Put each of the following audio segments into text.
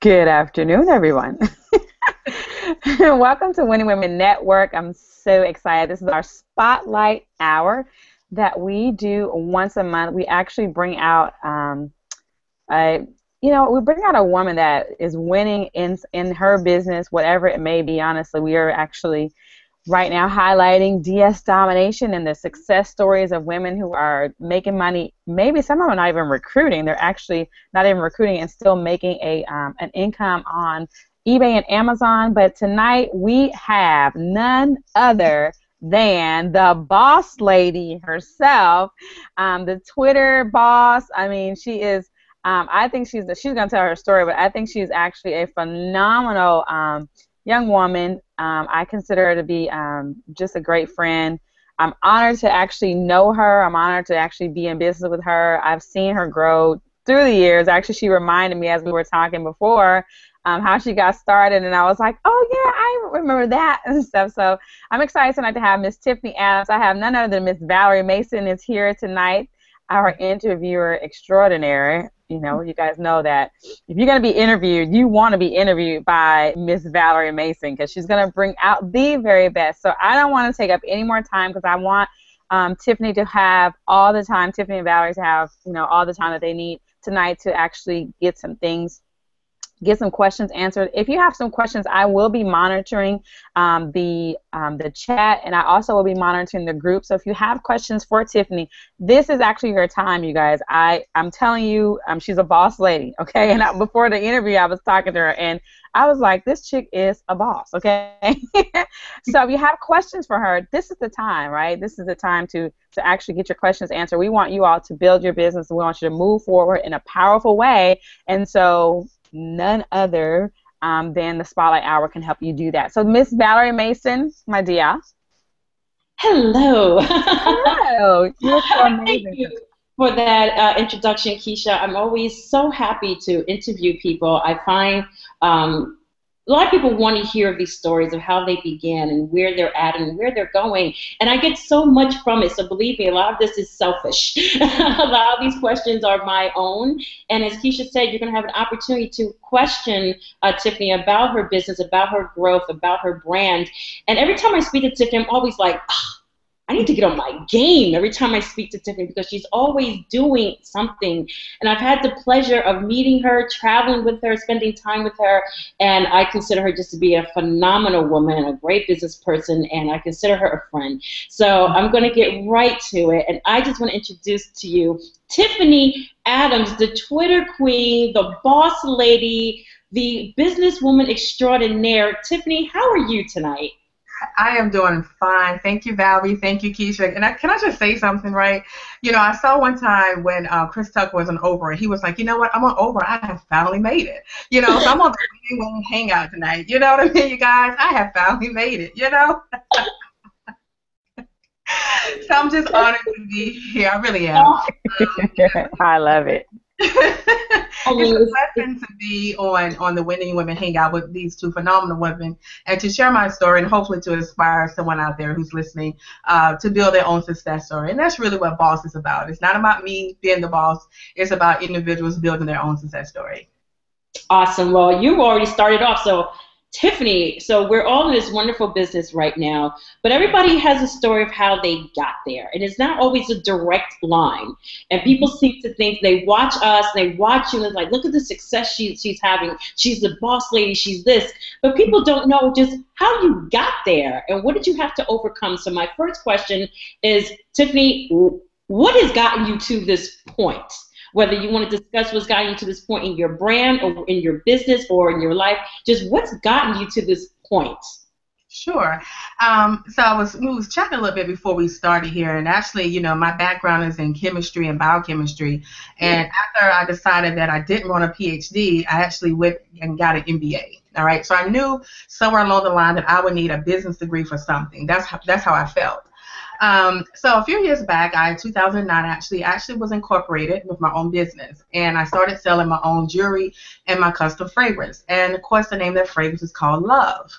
Good afternoon, everyone. Welcome to Winning Women Network. I'm so excited. This is our Spotlight Hour that we do once a month. We actually bring out, we bring out a woman that is winning in her business, whatever it may be. Honestly, we are actually right now highlighting DS Domination and the success stories of women who are making money. Maybe some of them are not even recruiting. They're actually not even recruiting and still making an income on eBay and Amazon. But tonight we have none other than the boss lady herself, the Twitter boss. I mean, she is. I think she's going to tell her story, but I think she's actually a phenomenal young woman. I consider her to be just a great friend. I'm honored to actually know her. I'm honored to actually be in business with her. I've seen her grow through the years. Actually, she reminded me as we were talking before how she got started, and I was like, oh, yeah, I remember that and stuff. So I'm excited tonight to have Miss Tiffany Adams. I have none other than Miss Valerie Mason is here tonight, our interviewer extraordinary. You know, you guys know that if you're going to be interviewed, you want to be interviewed by Miss Valerie Mason because she's going to bring out the very best. So I don't want to take up any more time because I want Tiffany to have all the time, Tiffany and Valerie to have, all the time that they need tonight to actually get some questions answered. If you have some questions, I will be monitoring the chat, and I also will be monitoring the group. So if you have questions for Tiffany, this is actually your time, you guys. I'm telling you, she's a boss lady, okay? And before the interview, I was talking to her, and I was like, this chick is a boss, okay? So if you have questions for her, this is the time, right? This is the time to actually get your questions answered. We want you all to build your business. We want you to move forward in a powerful way, and so none other than the Spotlight Hour can help you do that. So, Miss Valerie Mason, my dear. Hello. Hello. You're so amazing. Thank you for that introduction, Keisha. I'm always so happy to interview people. I find a lot of people want to hear these stories of how they began and where they're at and where they're going. And I get so much from it. So believe me, a lot of this is selfish. A lot of these questions are my own. And as Keisha said, you're going to have an opportunity to question Tiffany about her business, about her growth, about her brand. And every time I speak to Tiffany, I'm always like, I need to get on my game every time I speak to Tiffany because she's always doing something. And I've had the pleasure of meeting her, traveling with her, spending time with her, and I consider her just to be a phenomenal woman and a great business person, and I consider her a friend. So I'm going to get right to it, and I just want to introduce to you Tiffany Adams, the Twitter queen, the boss lady, the businesswoman extraordinaire. Tiffany, how are you tonight? I am doing fine. Thank you, Valerie. Thank you, Keisha. And can I just say something, right? I saw one time when Chris Tucker was on Oprah, and he was like, you know what? I'm on Oprah. I have finally made it. So I'm on the Winning Women Hangout tonight. You know what I mean, you guys? I have finally made it, So I'm just honored to be here. I really am. I love it. It's a blessing to be on the Winning Women Hangout with these two phenomenal women and to share my story and hopefully to inspire someone out there who's listening to build their own success story. And that's really what BOSS is about. It's not about me being the boss. It's about individuals building their own success story. Awesome. Well, you already started off. So, Tiffany, so we're all in this wonderful business right now, but everybody has a story of how they got there, and it's not always a direct line. And people seem to think they watch us, they watch you, and it's like, look at the success she's having. She's the boss lady, she's this. But people don't know just how you got there and what did you have to overcome. So my first question is, Tiffany, what has gotten you to this point? Whether you want to discuss what's gotten you to this point in your brand or in your business or in your life, just what's gotten you to this point? Sure. So we was chatting a little bit before we started here, and actually, my background is in chemistry and biochemistry, and after I decided that I didn't want a PhD, I actually went and got an MBA. All right, so I knew somewhere along the line that I would need a business degree for something. That's how I felt. So a few years back, 2009, actually was incorporated with my own business, and I started selling my own jewelry and my custom fragrance. And of course, the name of that fragrance is called Love.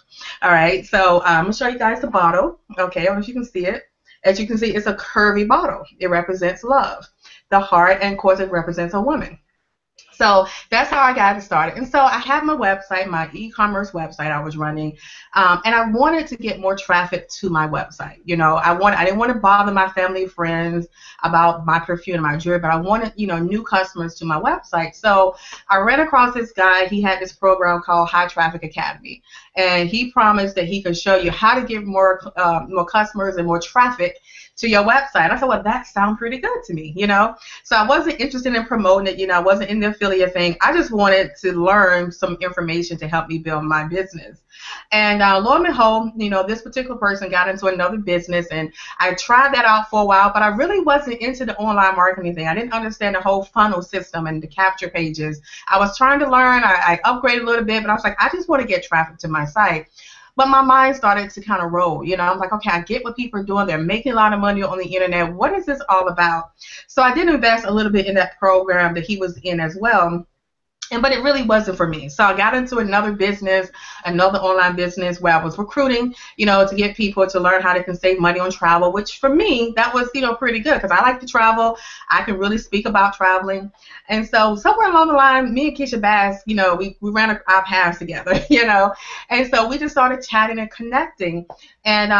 All right, so I'm gonna show you guys the bottle. Okay, I don't know if you can see it. As you can see, it's a curvy bottle. It represents love. The heart, and of course, it represents a woman. So that's how I got it started. And so I had my website, my e-commerce website I was running, and I wanted to get more traffic to my website. You know, I didn't want to bother my family, friends about my perfume and my jewelry, but I wanted, you know, new customers to my website. So I ran across this guy. He had this program called High Traffic Academy, and he promised that he could show you how to get more customers and more traffic to your website. I said, well, that sounds pretty good to me, you know. So I wasn't interested in promoting it, you know, I wasn't in the affiliate thing. I just wanted to learn some information to help me build my business. And lo and behold, you know, this particular person got into another business, and I tried that out for a while, but I really wasn't into the online marketing thing. I didn't understand the whole funnel system and the capture pages. I was trying to learn. I upgraded a little bit, but I was like, I just want to get traffic to my site. But my mind started to kind of roll. You know, I'm like, okay, I get what people are doing. They're making a lot of money on the internet. What is this all about? So I did invest a little bit in that program that he was in as well. But it really wasn't for me. So I got into another business, another online business where I was recruiting, you know, to get people to learn how they can save money on travel, which for me, that was, you know, pretty good because I like to travel. I can really speak about traveling. And so somewhere along the line, me and B.O.S., you know, we ran our paths together, you know. And so we just started chatting and connecting. And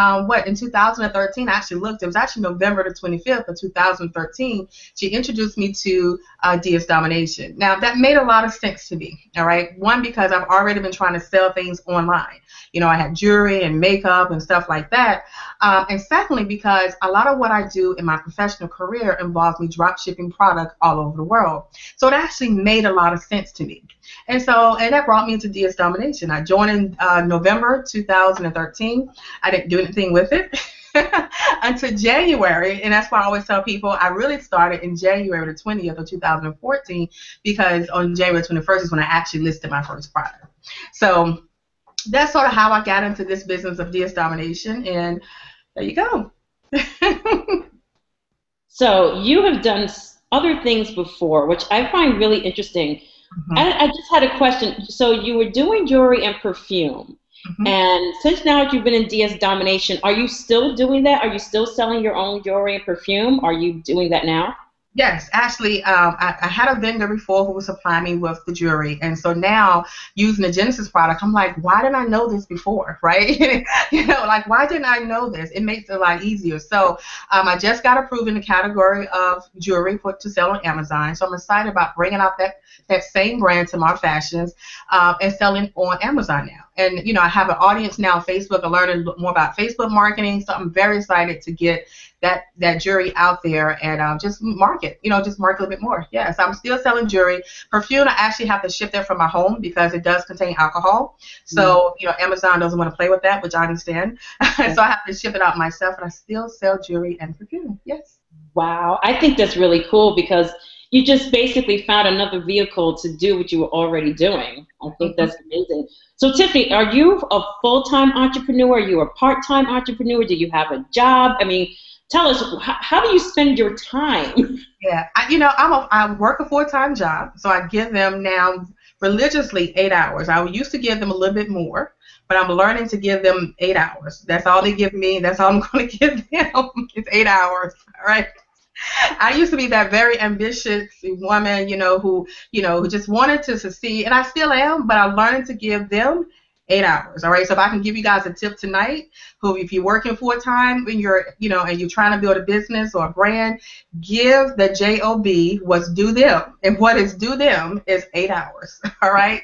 in 2013, I actually looked, it was actually November the 25th of 2013, she introduced me to B.O.S. Domination. Now, that made a lot of sense to me, all right? One, because I've already been trying to sell things online. You know, I had jewelry and makeup and stuff like that. And secondly, because a lot of what I do in my professional career involves me drop shipping product all over the world. So it actually made a lot of sense to me. And that brought me into B.O.S. Domination. I joined in November 2013. I didn't do anything with it until January, and that's why I always tell people I really started in January the 20th of 2014 because on January 21st is when I actually listed my first product. So that's sort of how I got into this business of B.O.S. Domination, and there you go. So you have done other things before, which I find really interesting. Mm-hmm. I just had a question. So you were doing jewelry and perfume. Mm-hmm. And since now you've been in B.O.S. Domination, are you still doing that? Are you still selling your own jewelry and perfume? Are you doing that now? Yes, actually, I had a vendor before who was supplying me with the jewelry, and so now using the Genesis product, I'm like, why didn't I know this before, right? You know, like, why didn't I know this? It makes it a lot easier. So I just got approved in the category of jewelry to sell on Amazon, so I'm excited about bringing out that same brand, Tamar Fashions, and selling on Amazon now. And, you know, I have an audience now on Facebook. I learned more about Facebook marketing, so I'm very excited to get that jewelry out there and just market a little bit more. Yes, I'm still selling jewelry. Perfume, I actually have to ship that from my home because it does contain alcohol. So, you know, Amazon doesn't want to play with that, which I understand. So I have to ship it out myself, and I still sell jewelry and perfume. Yes. Wow. I think that's really cool because you just basically found another vehicle to do what you were already doing. I think that's amazing. So, Tiffany, are you a full-time entrepreneur? Are you a part-time entrepreneur? Do you have a job? I mean, tell us, how do you spend your time? Yeah, I work a full-time job, so I give them now religiously 8 hours. I used to give them a little bit more, but I'm learning to give them 8 hours. That's all they give me. That's all I'm going to give them. It's 8 hours, all right? I used to be that very ambitious woman, who just wanted to succeed, and I still am, but I'm learning to give them 8 hours. All right. So if I can give you guys a tip tonight, if you're working full time and you're trying to build a business or a brand, give the job what's due them, and what is due them is 8 hours. All right.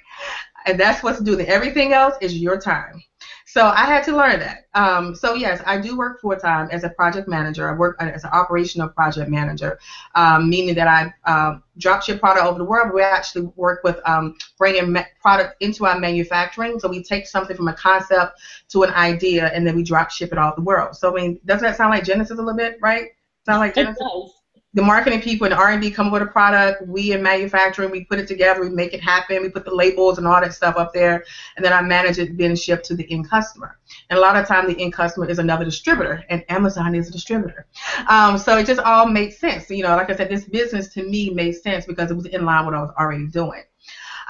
And that's what's due them. Everything else is your time. So I had to learn that. So yes, I do work full time as a project manager. I work as an operational project manager, meaning that I drop ship product over the world. We actually work with bringing product into our manufacturing. So we take something from a concept to an idea, and then we drop ship it all over the world. So I mean, doesn't that sound like Genesis a little bit, right? Sound like Genesis? It does. The marketing people and the R&D come up with a product. We in manufacturing, we put it together, we make it happen, we put the labels and all that stuff up there, and then I manage it being shipped to the end customer. And a lot of time the end customer is another distributor, and Amazon is a distributor. So it just all makes sense. Like I said, this business to me made sense because it was in line with what I was already doing.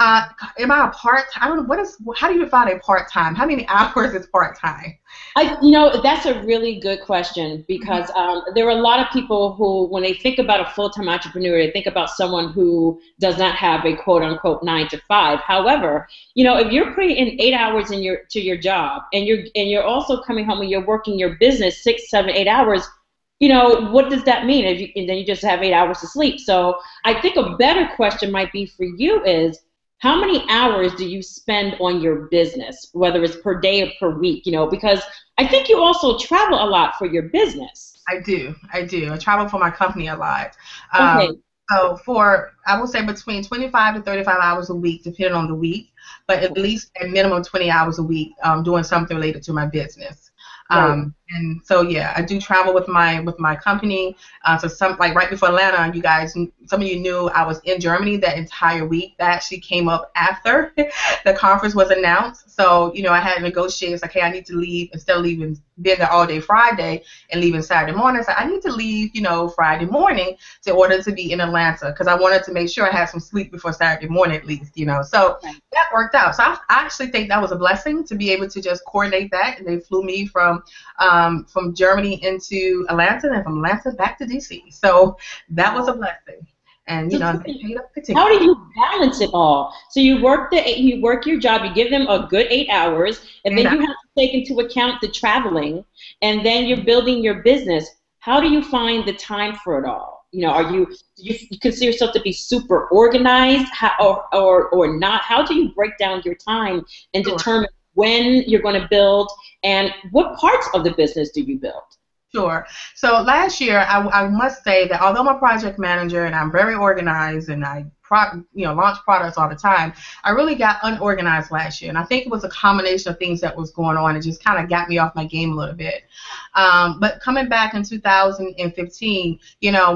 Am I a part-time? I don't know. How do you define a part-time? How many hours is part-time? That's a really good question because there are a lot of people who, when they think about a full-time entrepreneur, they think about someone who does not have a quote-unquote 9 to 5. However, if you're putting in 8 hours to your job and you're also coming home and you're working your business 6, 7, 8 hours, what does that mean? And then you just have 8 hours to sleep. So I think a better question might be for you is, how many hours do you spend on your business, whether it's per day or per week? Because I think you also travel a lot for your business. I do. I travel for my company a lot. Okay. So I would say between 25 to 35 hours a week, depending on the week, but at least a minimum 20 hours a week doing something related to my business. Right. And so yeah, I do travel with my company. So like right before Atlanta, you guys, some of you knew I was in Germany that entire week. That actually came up after the conference was announced. So I had negotiated, like, hey, I need to leave instead of being there all day Friday and leaving Saturday morning. So I need to leave, Friday morning in order to be in Atlanta because I wanted to make sure I had some sleep before Saturday morning at least, So that worked out. So I actually think that was a blessing to be able to just coordinate that. And they flew me from Germany into Atlanta and from Atlanta back to DC. So that was a blessing. And they paid up the ticket. How do you balance it all? So you work your job, you give them a good 8 hours, and then you have to take into account the traveling, and then you're building your business. How do you find the time for it all? Do you consider yourself to be super organized, or not? How do you break down your time and determine when you're going to build, and what parts of the business do you build? Sure. So last year, I must say that although I'm a project manager and I'm very organized and I launch products all the time, I really got unorganized last year. And I think it was a combination of things that was going on. It just kind of got me off my game a little bit. But coming back in 2015,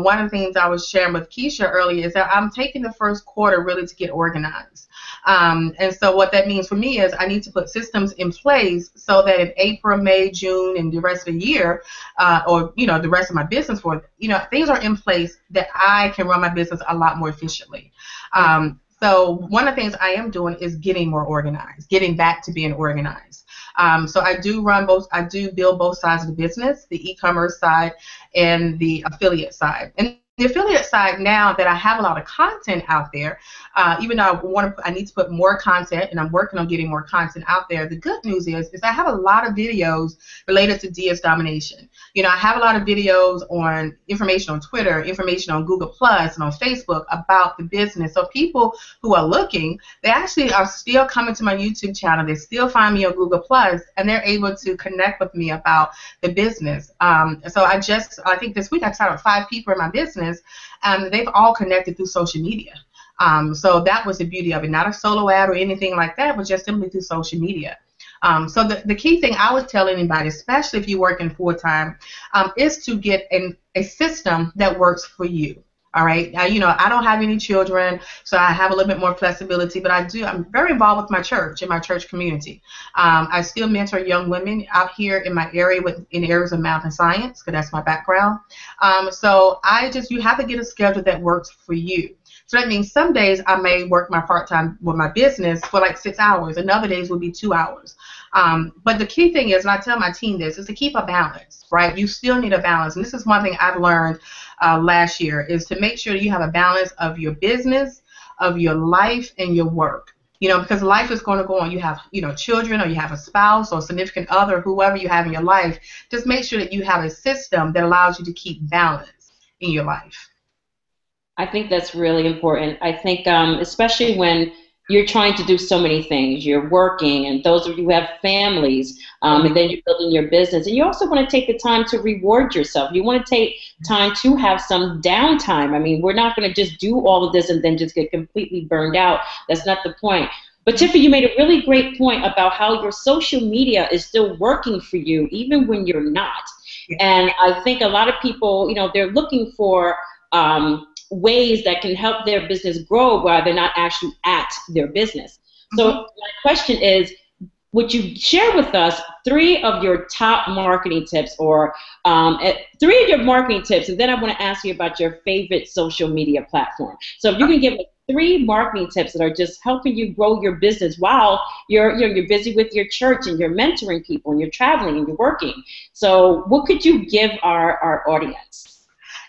one of the things I was sharing with Keisha earlier is that I'm taking the first quarter really to get organized. And so what that means for me is I need to put systems in place so that in April, May, June, and the rest of the year, or the rest of my business things are in place that I can run my business a lot more efficiently. So one of the things I am doing is getting more organized, getting back to being organized. So I do build both sides of the business, the e-commerce side and the affiliate side. And the affiliate side, now that I have a lot of content out there, even though I need to put more content, and I'm working on getting more content out there. The good news is I have a lot of videos related to DS domination. I have a lot of videos on information on Twitter, information on Google Plus, and on Facebook about the business. So people who are looking, they actually are still coming to my YouTube channel. They still find me on Google Plus, and they're able to connect with me about the business. So I think this week I started 5 people in my business. They've all connected through social media. So that was the beauty of it. Not a solo ad or anything like that, but just simply through social media. So the key thing I would tell anybody, especially if you're working full-time, is to get a system that works for you. All right. I don't have any children, so I have a little bit more flexibility, but I'm very involved with my church and my church community. I still mentor young women out here in my area in areas of math and science, because that's my background. So you have to get a schedule that works for you. So that means some days I may work my part-time with my business for like 6 hours, and other days will be 2 hours. But the key thing is, and I tell my team this, is to keep a balance, right? You still need a balance. And this is one thing I've learned last year, is to make sure that you have a balance of your business, of your life, and your work. Because life is going to go on. You have, children, or you have a spouse or significant other, whoever you have in your life. Just make sure that you have a system that allows you to keep balance in your life. I think that's really important. I think especially when you're trying to do so many things. You're working, and those of you who have families, and then you're building your business. And you also want to take the time to reward yourself. You want to take time to have some downtime. I mean, we're not going to just do all of this and then just get completely burned out. That's not the point. But Tiffany, you made a really great point about how your social media is still working for you, even when you're not. And I think a lot of people, they're looking for ways that can help their business grow while they're not actually at their business. So my question is, would you share with us 3 of your top marketing tips, or 3 of your marketing tips, and then I want to ask you about your favorite social media platform. So if you can give us 3 marketing tips that are just helping you grow your business while you're busy with your church and you're mentoring people and you're traveling and you're working. So what could you give our audience?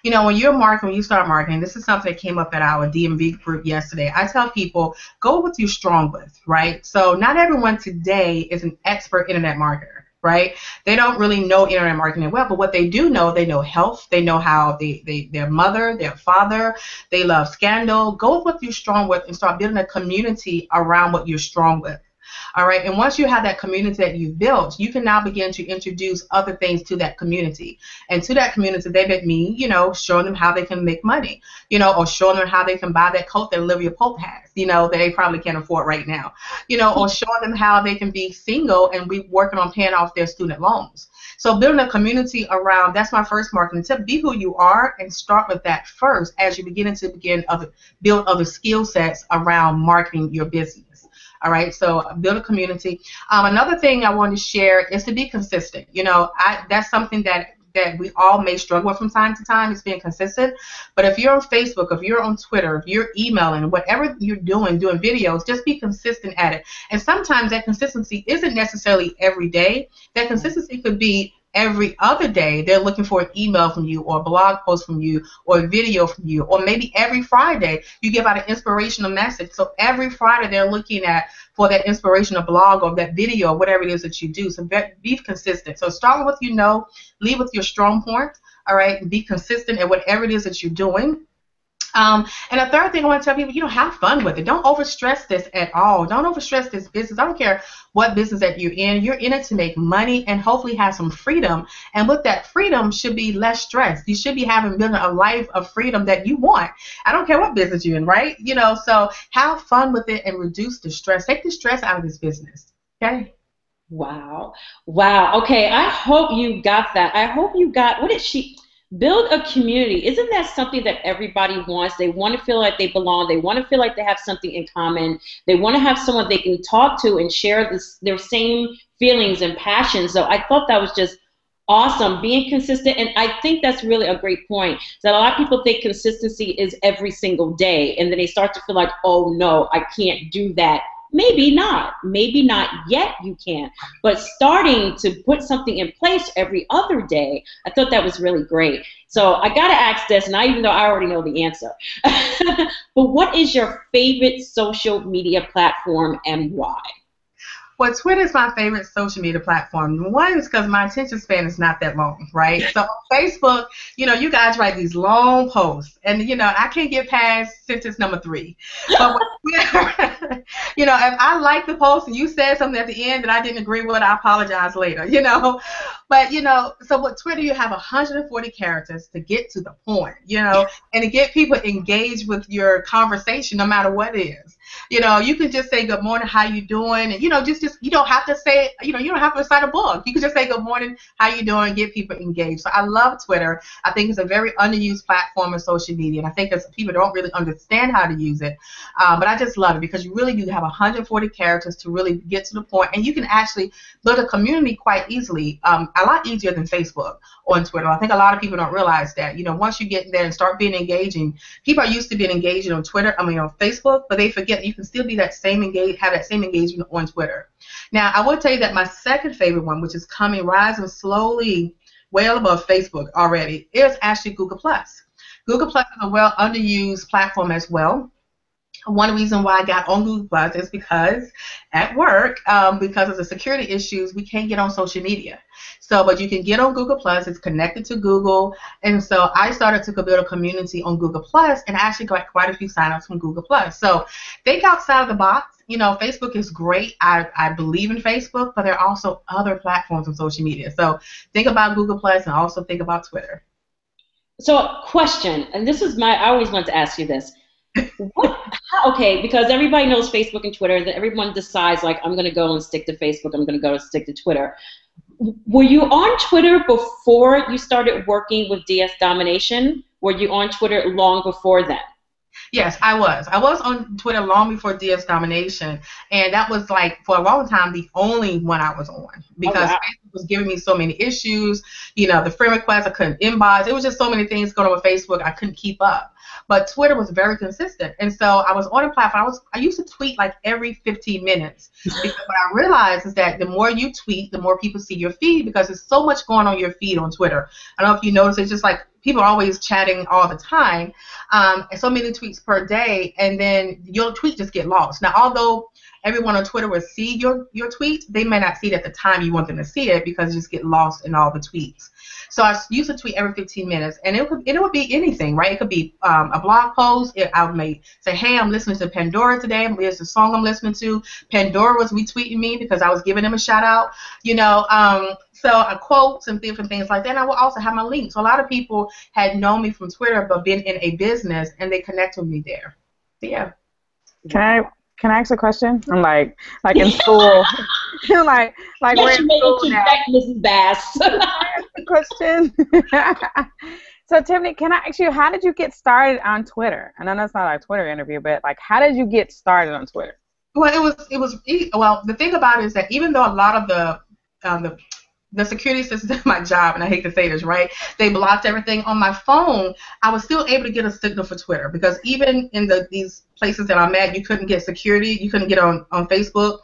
You know, when you're marketing, when you start marketing, this is something that came up at our DMV group yesterday. I tell people, go with what you're strong with, right? So not everyone today is an expert internet marketer, right? They don't really know internet marketing well, but what they do know, they know health, they know how their mother, their father, they love scandal. Go with what you're strong with and start building a community around what you're strong with. All right, and once you have that community that you've built, you can now begin to introduce other things to that community. And to that community, they may mean, you know, showing them how they can make money, you know, or showing them how they can buy that coat that Olivia Pope has, you know, that they probably can't afford right now, you know, or showing them how they can be single and be working on paying off their student loans. So building a community around, that's my first marketing tip. Be who you are and start with that first as you begin to build other skill sets around marketing your business. All right, so build a community. Another thing I want to share is to be consistent. You know, that's something that we all may struggle with from time to time, is being consistent. But if you're on Facebook, if you're on Twitter, if you're emailing, whatever you're doing videos, just be consistent at it. And sometimes that consistency isn't necessarily every day. That consistency could be every other day. They're looking for an email from you or a blog post from you or a video from you, or maybe every Friday you give out an inspirational message. So every Friday they're looking for that inspirational blog or that video or whatever it is that you do. So be consistent. So start with what you know, lead with your strong point, all right, and be consistent at whatever it is that you're doing. And the third thing I want to tell people, you know, have fun with it. Don't overstress this at all. Don't overstress this business. I don't care what business that you're in. You're in it to make money and hopefully have some freedom. And with that freedom should be less stress. You should be building a life of freedom that you want. I don't care what business you're in, right? You know, so have fun with it and reduce the stress. Take the stress out of this business. Okay? Wow. Wow. Okay, I hope you got that. I hope you got, what did she... Build a community. Isn't that something that everybody wants? They want to feel like they belong. They want to feel like they have something in common. They want to have someone they can talk to and share their same feelings and passions. So I thought that was just awesome, being consistent. And I think that's really a great point, that a lot of people think consistency is every single day. And then they start to feel like, oh, no, I can't do that. Maybe not yet you can, but starting to put something in place every other day, I thought that was really great. So I got to ask this, and even though I already know the answer, but what is your favorite social media platform and why? Well, Twitter is my favorite social media platform. One is because my attention span is not that long, right? So on Facebook, you know, you guys write these long posts, and, you know, I can't get past sentence number 3. But with Twitter, you know, if I like the post and you said something at the end that I didn't agree with, I apologize later, you know. But, you know, so with Twitter, you have 140 characters to get to the point, you know, and to get people engaged with your conversation no matter what it is. You know, you can just say, good morning, how you doing? And, you know, just you don't have to say, you know, you don't have to recite a book. You can just say, good morning, how you doing? Get people engaged. So I love Twitter. I think it's a very underused platform of social media. And I think that people don't really understand how to use it. But I just love it because you really do have 140 characters to really get to the point. And you can actually build a community quite easily, a lot easier than Facebook on Twitter. I think a lot of people don't realize that. You know, once you get there and start being engaging, people are used to being engaging on Twitter, on Facebook, but they forget you can still be have that same engagement on Twitter. Now, I will tell you that my second favorite one, which is rising slowly, well above Facebook already, is actually Google+. Google+ is a well underused platform as well. One reason why I got on Google+ is because at work, because of the security issues, we can't get on social media. So, but you can get on Google+. It's connected to Google. And so I started to build a community on Google+, and I actually got quite a few signups from Google+. So think outside of the box. You know, Facebook is great. I believe in Facebook, but there are also other platforms on social media. So think about Google+ and also think about Twitter. So question, and this is I always want to ask you this. Okay, because everybody knows Facebook and Twitter, that everyone decides, like, I'm going to go and stick to Facebook, I'm going to go and stick to Twitter. Were you on Twitter before you started working with DS Domination? Were you on Twitter long before then? Yes, I was. I was on Twitter long before DS Domination, and that was like for a long time the only one I was on Oh, because wow. Facebook was giving me so many issues. You know, the friend requests I couldn't inbox. It was just so many things going on with Facebook I couldn't keep up. But Twitter was very consistent, and so I was on a platform. I used to tweet like every 15 minutes because what I realized is that the more you tweet, the more people see your feed because there's so much going on your feed on Twitter. I don't know if you notice, it's just like people are always chatting all the time. And so many tweets per day, and then your tweet just get lost. Now, although everyone on Twitter will see your tweet, they may not see it at the time you want them to see it because it just get lost in all the tweets. So I used to tweet every 15 minutes, and it would be anything, right? It could be a blog post. I may say, hey, I'm listening to Pandora today. Here's the song I'm listening to. Pandora was retweeting me because I was giving them a shout out, you know. So quotes and different things like that. And I will also have my links. So a lot of people had known me from Twitter but been in a business, and they connect with me there. So, yeah. Can I ask a question? I'm like in school. like we're in school now. Mrs. Bass. Can I ask a question? So Tiffany, can I ask you, how did you get started on Twitter? I know that's not a Twitter interview, but like, how did you get started on Twitter? Well, well, the thing about it is that even though a lot of the security systems at my job, and I hate to say this, right, they blocked everything on my phone, I was still able to get a signal for Twitter because even in these places that I'm at, you couldn't get security, you couldn't get on Facebook.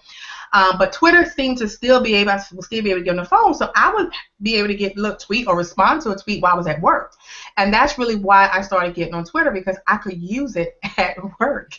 But Twitter seemed to still be able to get on the phone, so I would be able to tweet or respond to a tweet while I was at work. And that's really why I started getting on Twitter, because I could use it at work.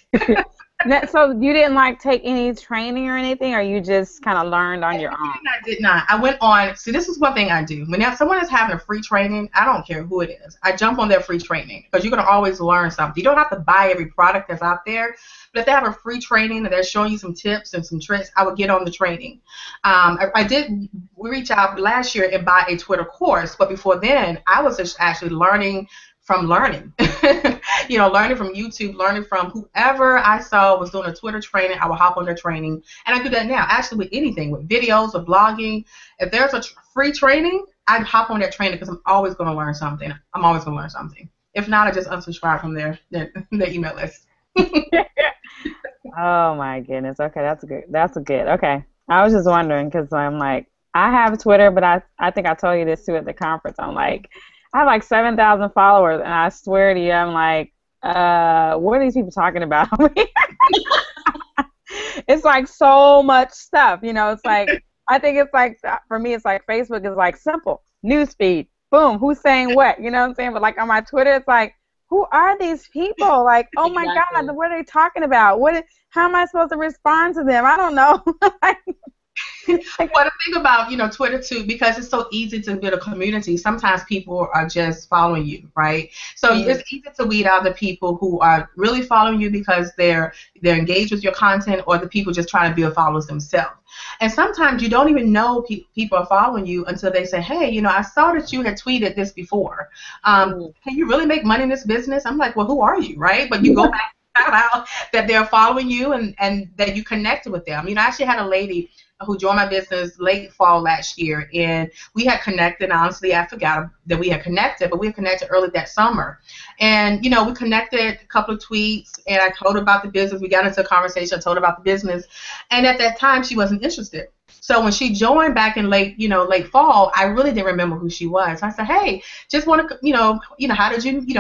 So you didn't like take any training or anything, or you just kind of learned on your own? I did not. I went on. See, this is one thing I do. When someone is having a free training, I don't care who it is. I jump on their free training because you're going to always learn something. You don't have to buy every product that's out there, but if they have a free training and they're showing you some tips and some tricks, I would get on the training. I did reach out last year and buy a Twitter course, but before then, I was just actually learning from learning. You know, learning from YouTube, learning from whoever I saw was doing a Twitter training, I would hop on their training. And I do that now, actually with anything, with videos, with blogging. If there's a free training, I'd hop on that training because I'm always going to learn something. I'm always going to learn something. If not, I just unsubscribe from their email list. Oh my goodness. Okay, that's good. Okay. I was just wondering because I'm like, I have Twitter, but I think I told you this too at the conference. I'm like, I have like 7,000 followers, and I swear to you, I'm like, what are these people talking about? It's like so much stuff, you know. It's like, I think it's like, for me, it's like Facebook is like simple newsfeed, boom, who's saying what, you know what I'm saying? But like on my Twitter, it's like, who are these people? Like, oh my God, what are they talking about? How am I supposed to respond to them? I don't know. Well, the thing about, you know, Twitter too, because it's so easy to build a community, sometimes people are just following you, right? So it's easy to weed out the people who are really following you because they're engaged with your content, or the people just trying to build followers themselves. And sometimes you don't even know people are following you until they say, hey, you know, I saw that you had tweeted this before. Can you really make money in this business? I'm like, well, who are you, right? But you go back and find out that they're following you and that you connected with them. You know, I actually had a lady who joined my business late fall last year, and we had connected. Honestly, I forgot that we had connected, but we had connected early that summer. And, you know, we connected a couple of tweets, and I told her about the business. We got into a conversation. I told her about the business. And at that time, she wasn't interested. So when she joined back in late fall, I really didn't remember who she was. I said, hey, just want to,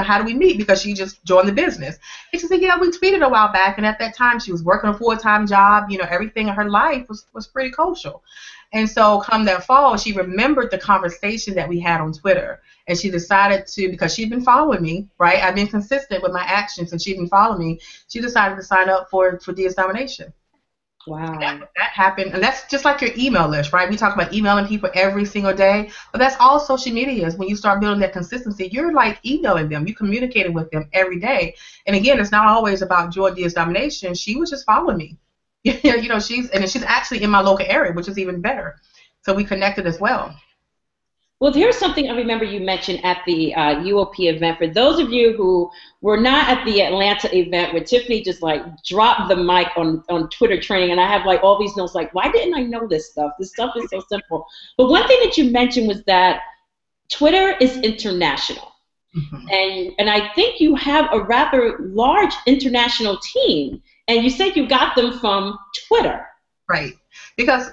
how do we meet? Because she just joined the business. And she said, yeah, we tweeted a while back. And at that time, she was working a full-time job. You know, everything in her life was pretty kosher. And so come that fall, she remembered the conversation that we had on Twitter. And she decided to, because she'd been following me, right? I've been consistent with my actions, and she'd been following me. She decided to sign up for DS Domination. Wow. That happened, and that's just like your email list, right? We talk about emailing people every single day, but that's all social media is. When you start building that consistency, you're like emailing them, you communicating with them every day. And again, it's not always about Joy DS Domination. She was just following me. You know, she's actually in my local area, which is even better. So we connected as well. Well, here's something I remember you mentioned at the UOP event. For those of you who were not at the Atlanta event where Tiffany just like dropped the mic on Twitter training, and I have like all these notes like, why didn't I know this stuff? This stuff is so simple. But one thing that you mentioned was that Twitter is international. And I think you have a rather large international team, and you said you got them from Twitter. Right. Because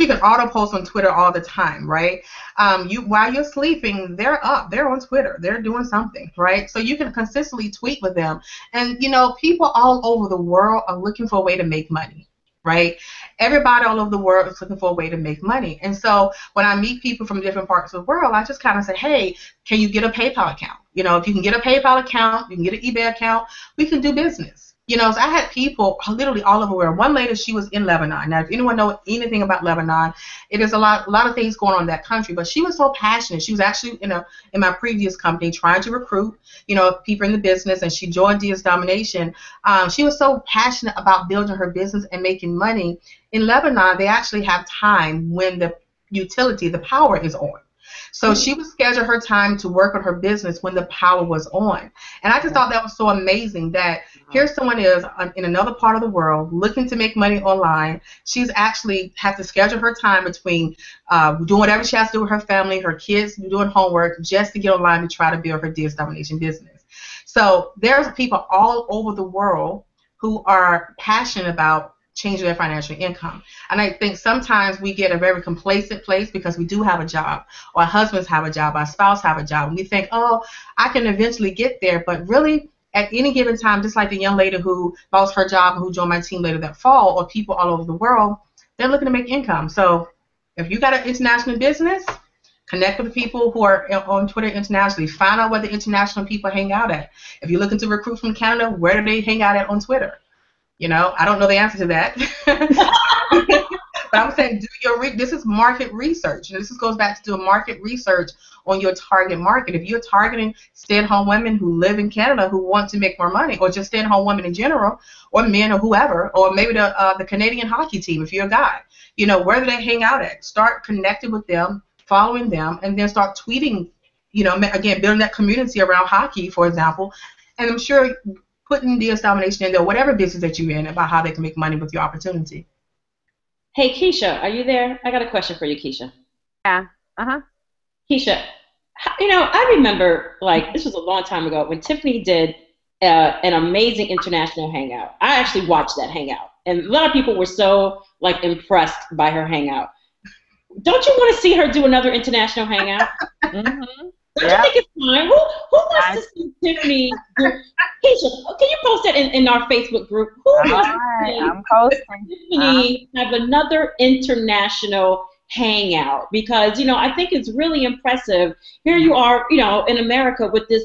you can auto post on Twitter all the time, right? While you're sleeping, they're up, they're on Twitter, they're doing something, right? So you can consistently tweet with them. And people all over the world are looking for a way to make money, right? Everybody all over the world is looking for a way to make money. And so when I meet people from different parts of the world, I just kind of say, hey, can you get a PayPal account? If you can get a PayPal account, you can get an eBay account, we can do business. So I had people literally all over the world. One lady, she was in Lebanon. Now, if anyone knows anything about Lebanon, it is a lot of things going on in that country. But she was so passionate. She was actually in my previous company trying to recruit, people in the business, and she joined DS Domination. She was so passionate about building her business and making money. In Lebanon, they actually have time when the power is on. So she would schedule her time to work on her business when the power was on. And I just thought that was so amazing that here someone is in another part of the world looking to make money online. She's actually has to schedule her time between doing whatever she has to do with her family, her kids, doing homework, just to get online to try to build her DS Domination business. So there's people all over the world who are passionate about changing their financial income. And I think sometimes we get a very complacent place because we do have a job, or our husbands have a job, our spouse have a job, and we think, oh, I can eventually get there. But really, at any given time, just like the young lady who lost her job and who joined my team later that fall, or people all over the world, they're looking to make income. So if you got an international business, connect with the people who are on Twitter internationally. Find out where the international people hang out at. If you're looking to recruit from Canada, where do they hang out at on Twitter? I don't know the answer to that. But I'm saying this is market research. And this goes back to doing market research on your target market. If you're targeting stay-at-home women who live in Canada who want to make more money, or just stay-at-home women in general, or men or whoever, or maybe the Canadian hockey team if you're a guy, where do they hang out at? Start connecting with them, following them, and then start tweeting, again, building that community around hockey, for example. And I'm sure putting DS Domination in there, whatever business that you're in, about how they can make money with your opportunity. Hey, Keisha, are you there? I got a question for you, Keisha. Yeah. Keisha, I remember, this was a long time ago, when Tiffany did an amazing international hangout. I actually watched that hangout, and a lot of people were so, impressed by her hangout. Don't you want to see her do another international hangout? Don't you think it's time? Who wants to see Tiffany do? Keisha, can you post that in our Facebook group? Who wants to see Tiffany have another international hangout? Because, I think it's really impressive. Here you are, in America with this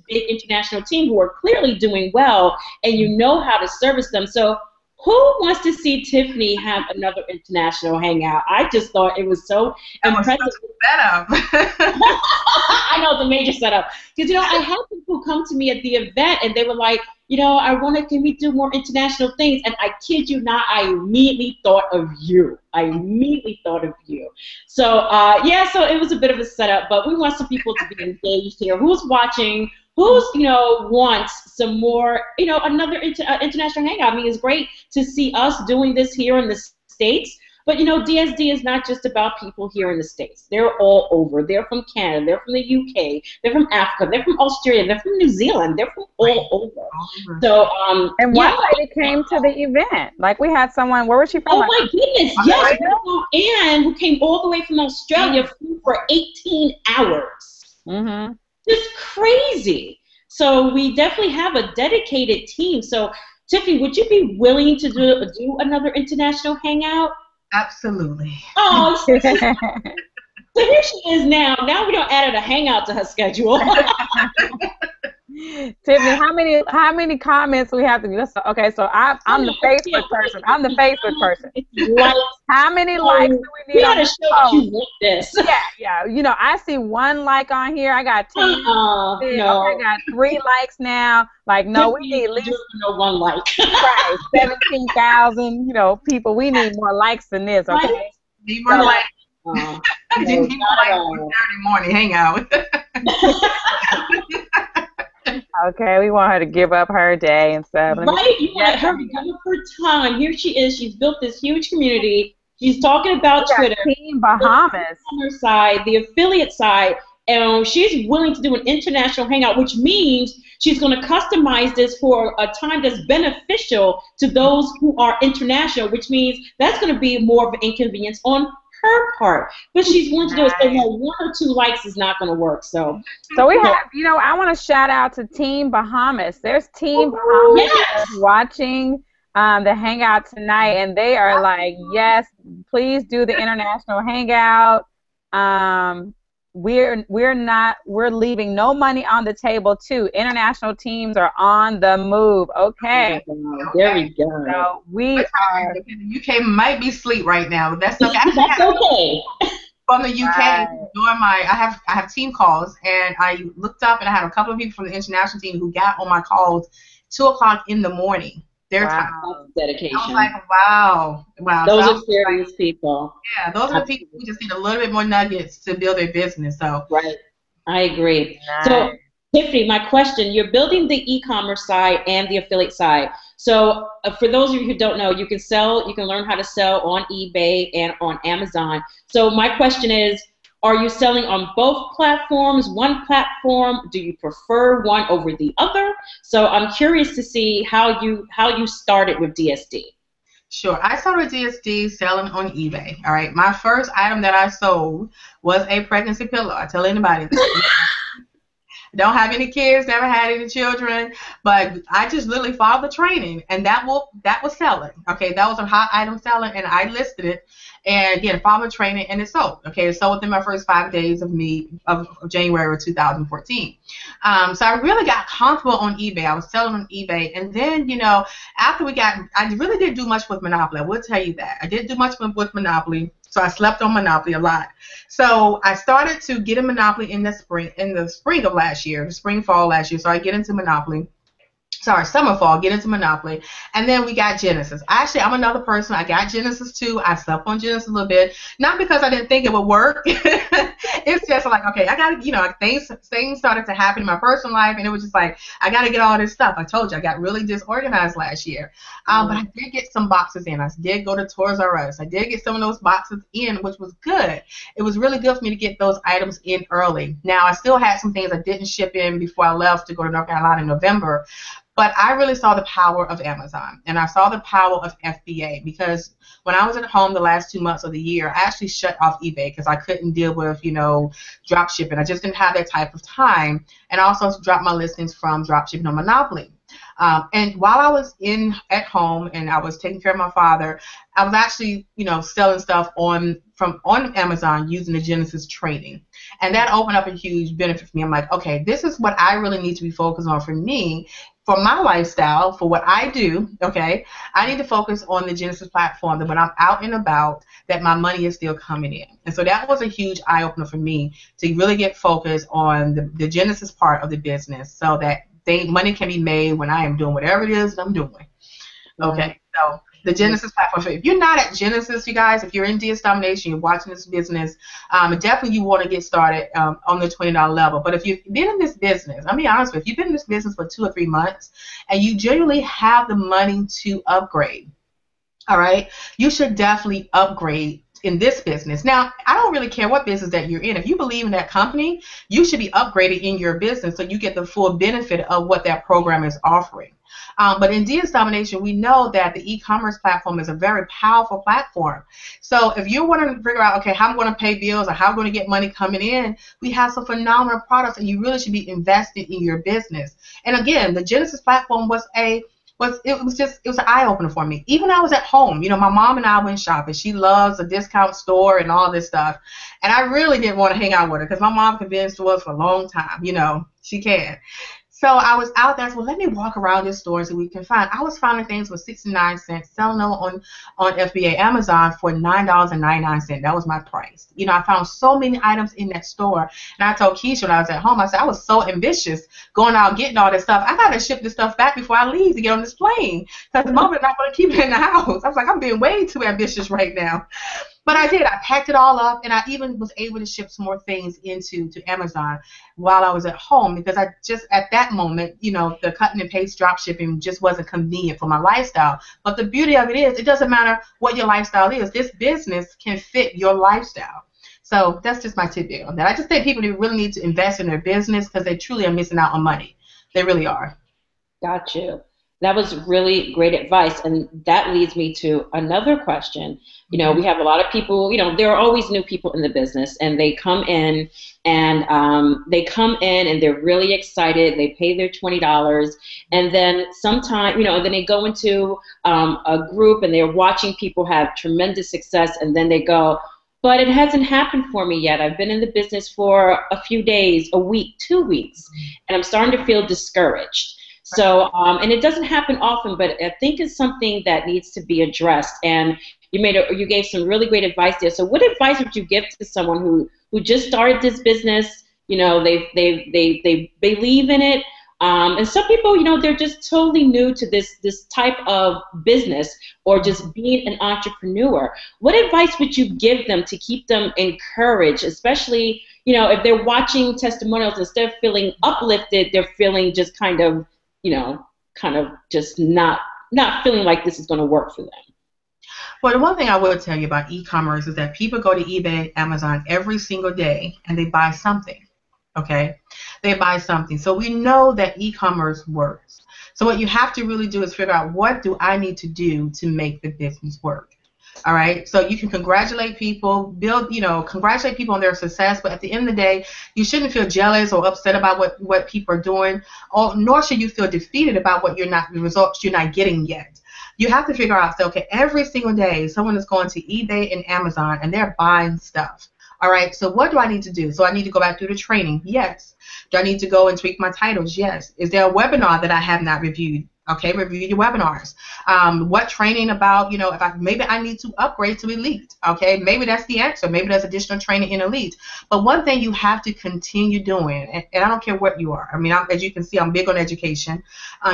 big international team who are clearly doing well, and you know how to service them. So who wants to see Tiffany have another international hangout? I just thought it was so impressive. Setup. I know, it's a major setup. Because, I had people come to me at the event, and they were like, can we do more international things? And I kid you not, I immediately thought of you. So, so it was a bit of a setup, but we want some people to be engaged here. Who's watching? Who's, wants some more, another international hangout? I mean, it's great to see us doing this here in the States, but, DSD is not just about people here in the States. They're all over. They're from Canada. They're from the UK. They're from Africa. They're from Australia. They're from New Zealand. They're from all over. So, and one lady came to the event. We had someone, where was she from? Oh, my goodness, yes. Anne, who came all the way from Australia, flew for 18 hours. Just crazy. So we definitely have a dedicated team. So Tiffany, would you be willing to do another international hangout? Absolutely. Oh, so here she is now. Now we don't add a hangout to her schedule. Tiffany, how many comments we have to do? Okay, so I'm the Facebook person. How many likes do we need? We gotta show you want this. Yeah. I see one like on here. I got 10. No. I got 3 likes now. No, we need at least one like. Right, 17,000. People. We need more likes than this. Okay. Need more likes. Need more likes for Saturday morning hangout. Okay, we want her to give up her day and stuff. Right, you want her to give up her time. Here she is. She's built this huge community. She's talking about Twitter. Team Bahamas. On her side, the affiliate side, and she's willing to do an international hangout, which means she's going to customize this for a time that's beneficial to those who are international, which means that's going to be more of an inconvenience on her part. But she's willing to do it. So no, 1 or 2 likes is not going to work. So we have, you know, I want to shout out to Team Bahamas. There's Team Bahamas watching the hangout tonight, and they are like, yes, please do the international hangout. We're leaving no money on the table too. International teams are on the move. Okay. There we go. So we are. The UK might be asleep right now, but that's okay. That's okay. From the UK, during I have team calls, and I looked up and I had a couple of people from the international team who got on my calls 2 o'clock in the morning. Their time. That's dedication. I was like, wow. Those are serious people. Yeah, those are the people who just need a little bit more nuggets to build their business. So right, I agree. Nice. So Tiffany, my question: you're building the e-commerce side and the affiliate side. So for those of you who don't know, you can learn how to sell on eBay and on Amazon. So my question is, are you selling on both platforms, one platform? Do you prefer one over the other? So I'm curious to see how you started with DSD. Sure. I started with DSD selling on eBay. All right. My first item that I sold was a pregnancy pillow. I tell anybody that. Don't have any kids, never had any children, but I just literally followed the training, and that was selling. Okay, that was a hot item selling, and I listed it, and again, followed the training, and it sold. Okay, it sold within my first 5 days of January of 2014. So I really got comfortable on eBay. I was selling on eBay, and then, you know, after I really didn't do much with Monopoly. I will tell you that. I didn't do much with Monopoly. So I slept on Monopoly a lot. So I started to get a Monopoly in the spring of last year, fall last year. So I get into Monopoly. Sorry, summer, fall, get into Monopoly. And then we got Genesis. Actually, I'm another person. I got Genesis too. I slept on Genesis a little bit. Not because I didn't think it would work. It's just like, okay, I got to, you know, things started to happen in my personal life. And it was just like, I got to get all this stuff. I told you, I got really disorganized last year. But I did get some boxes in. I did go to Toys R Us. I did get some of those boxes in, which was good. It was really good for me to get those items in early. Now, I still had some things I didn't ship in before I left to go to North Carolina in November. But I really saw the power of Amazon, and I saw the power of FBA, because when I was at home the last 2 months of the year, I actually shut off eBay because I couldn't deal with, you know, drop shipping. I just didn't have that type of time, and I also dropped my listings from drop shipping on Monopoly. And while I was at home and I was taking care of my father, I was actually, you know, selling stuff on Amazon using the Genesis training. And that opened up a huge benefit for me. I'm like, okay, this is what I really need to be focused on for me, for my lifestyle, for what I do, okay? I need to focus on the Genesis platform, that when I'm out and about, that my money is still coming in. And so that was a huge eye-opener for me, to really get focused on the Genesis part of the business, so that money can be made when I am doing whatever it is that I'm doing. Okay, so the Genesis platform. So if you're not at Genesis, you guys, if you're in DS Domination, you're watching this business, definitely you want to get started on the $20 level. But if you've been in this business, I'll be honest with you, you've been in this business for 2 or 3 months, and you generally have the money to upgrade, all right, you should definitely upgrade in this business. Now, I don't really care what business that you're in. If you believe in that company, you should be upgraded in your business so you get the full benefit of what that program is offering. But in DS Domination, we know that the e-commerce platform is a very powerful platform. So if you want to figure out, okay, how I'm going to pay bills or how I'm going to get money coming in, we have some phenomenal products, and you really should be invested in your business. And again, the Genesis platform was an eye-opener for me. Even when I was at home, you know, my mom and I went shopping. She loves a discount store and all this stuff. And I really didn't want to hang out with her because my mom can be in stores for a long time. You know, she can. So I was out there, so let me walk around this store so we can find. I was finding things for 69 cents, selling them on FBA Amazon for $9.99. That was my price. You know, I found so many items in that store. And I told Keisha when I was at home, I said, I was so ambitious going out getting all this stuff. I got to ship this stuff back before I leave to get on this plane, because Mom and I want to keep it in the house. I was like, I'm being way too ambitious right now. But I did. I packed it all up, and I even was able to ship some more things to Amazon while I was at home, because I just, at that moment, you know, the cutting and paste drop shipping just wasn't convenient for my lifestyle. But the beauty of it is, it doesn't matter what your lifestyle is. This business can fit your lifestyle. So that's just my tidbit on that. I just think people really need to invest in their business because they truly are missing out on money. They really are. Got you. That was really great advice. And that leads me to another question. You know, we have a lot of people, you know, there are always new people in the business, and they come in and they're really excited. They pay their $20, and then sometime, you know, and then they go into a group and they're watching people have tremendous success, and then they go, but it hasn't happened for me yet. I've been in the business for a few days, a week, 2 weeks, and I'm starting to feel discouraged. So, and it doesn't happen often, but I think it's something that needs to be addressed. And you gave some really great advice there. So, what advice would you give to someone who just started this business? You know, they believe in it, and some people, you know, they're just totally new to this type of business or just being an entrepreneur. What advice would you give them to keep them encouraged, especially, you know, if they're watching testimonials, instead of feeling uplifted, they're feeling just kind of just not feeling like this is going to work for them? Well, the one thing I will tell you about e-commerce is that people go to eBay, Amazon every single day and they buy something, okay? They buy something. So we know that e-commerce works. So what you have to really do is figure out, what do I need to do to make the business work? All right, so you can congratulate people, congratulate people on their success, but at the end of the day, you shouldn't feel jealous or upset about what people are doing, nor should you feel defeated about the results you're not getting yet. You have to figure out, okay, every single day, someone is going to eBay and Amazon and they're buying stuff. All right, so what do I need to do? So I need to go back through the training. Yes. Do I need to go and tweak my titles? Yes. Is there a webinar that I have not reviewed? Okay, review your webinars. What training about, maybe I need to upgrade to Elite. Okay, maybe that's the answer. Maybe there's additional training in Elite. But one thing you have to continue doing, and I don't care what you are. I mean, as you can see, I'm big on education.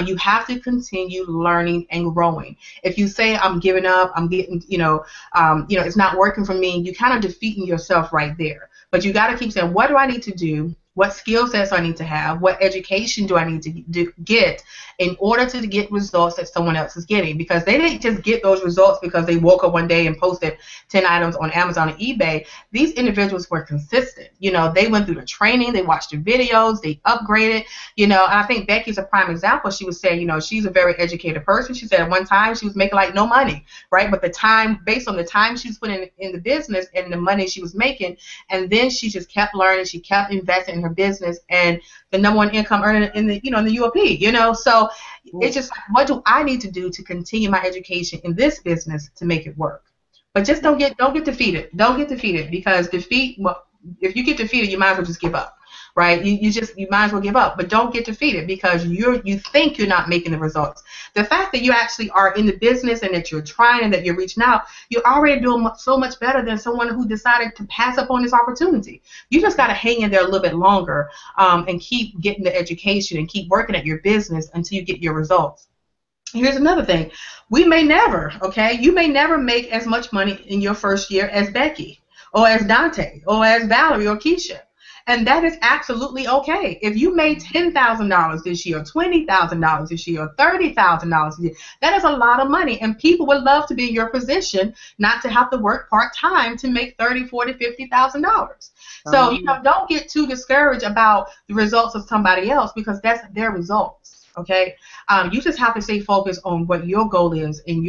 You have to continue learning and growing. If you say I'm giving up, I'm getting, it's not working for me, you're kind of defeating yourself right there. But you got to keep saying, what do I need to do? What skill sets I need to have? What education do I need to get in order to get results that someone else is getting? Because they didn't just get those results because they woke up one day and posted 10 items on Amazon and eBay. These individuals were consistent. They went through the training, they watched the videos, they upgraded. And I think Becky's a prime example. She was saying, she's a very educated person. She said at one time she was making like no money, right? But the time, based on the time she was putting in the business and the money she was making, and then she just kept learning, she kept investing in her business, and the number one income earner in the UOP, so it's just, what do I need to do to continue my education in this business to make it work? But just don't get defeated. Don't get defeated, because if you get defeated, you might as well just give up, right? You might as well give up, but don't get defeated because you think you're not making the results. The fact that you actually are in the business and that you're trying and that you're reaching out, you're already doing so much better than someone who decided to pass up on this opportunity. You just got to hang in there a little bit longer and keep getting the education and keep working at your business until you get your results. Here's another thing. You may never make as much money in your first year as Becky or as Dante or as Valerie or Keisha. And that is absolutely okay. If you made $10,000 this year, $20,000 this year, $30,000 this year, that is a lot of money. And people would love to be in your position, not to have to work part-time to make $30,000, $40,000, $50,000. So, don't get too discouraged about the results of somebody else, because that's their results. Okay, you just have to stay focused on what your goal is and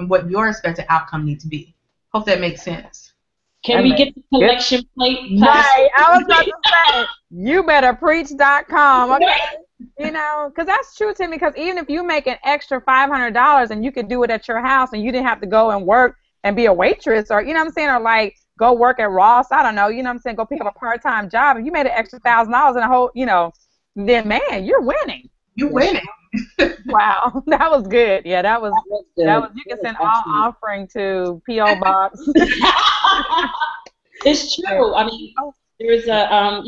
what your expected outcome needs to be. Hope that makes sense. Can we get the collection plate? Right, I was about to say, you better preach.com, okay? Because that's true, Timmy, because even if you make an extra $500 and you could do it at your house and you didn't have to go and work and be a waitress, or, or like go work at Ross, I don't know, go pick up a part-time job, and you made an extra $1,000 in a whole, then, man, you're winning. You're winning. Wow, that was good. Yeah, that was good. You can send all offering to P.O. Box. It's true. I mean, there's a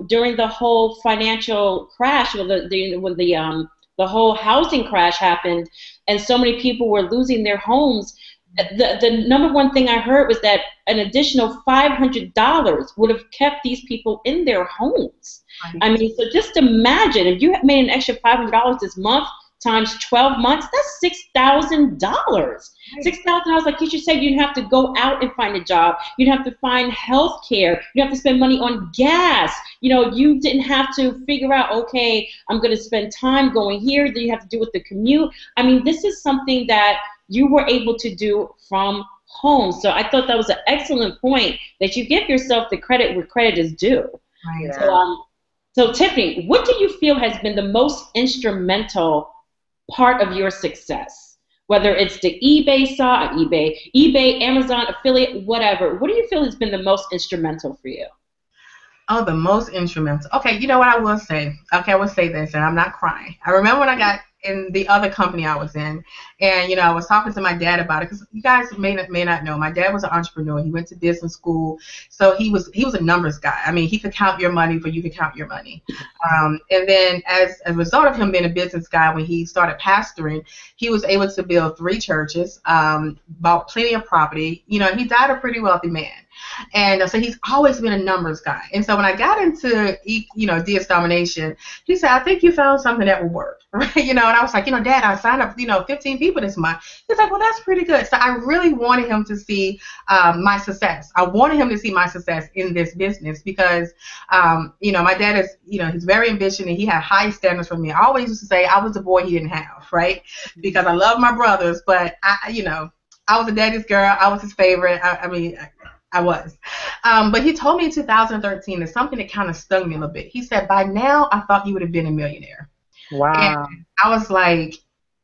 during the whole financial crash, when the whole housing crash happened, and so many people were losing their homes. The number one thing I heard was that an additional $500 would have kept these people in their homes. I mean, so just imagine if you made an extra $500 this month times 12 months, that's $6,000. $6,000, like Keisha said, you'd have to go out and find a job. You'd have to find health care. You'd have to spend money on gas. You know, you didn't have to figure out, okay, I'm going to spend time going here. Then you have to do with the commute. I mean, this is something that you were able to do from home. So I thought that was an excellent point, that you give yourself the credit where credit is due. Right. So Tiffany, what do you feel has been the most instrumental part of your success? Whether it's the eBay, Amazon affiliate, whatever. What do you feel has been the most instrumental for you? Oh, the most instrumental. Okay, you know what I will say? Okay, I will say this, and I'm not crying. I remember when I got in the other company I was in, and you know, I was talking to my dad about it, because you guys may not know, my dad was an entrepreneur. He went to business school, so he was a numbers guy. I mean, he could count your money before you could count your money. And then as a result of him being a business guy, when he started pastoring, he was able to build 3 churches, bought plenty of property. You know, he died a pretty wealthy man. And so he's always been a numbers guy. And so when I got into, you know, DS Domination, he said, I think you found something that will work, right? You know, and I was like, you know, Dad, I signed up, you know, 15 people this month. He's like, well, that's pretty good. So I really wanted him to see my success. I wanted him to see my success in this business because, you know, my dad is, you know, he's very ambitious and he had high standards for me. I always used to say I was the boy he didn't have, right? Because I love my brothers, but you know, I was a daddy's girl. I was his favorite. I was. But he told me in 2013, there's something that kind of stung me a little bit. He said, by now, I thought you would have been a millionaire. Wow. And I was like,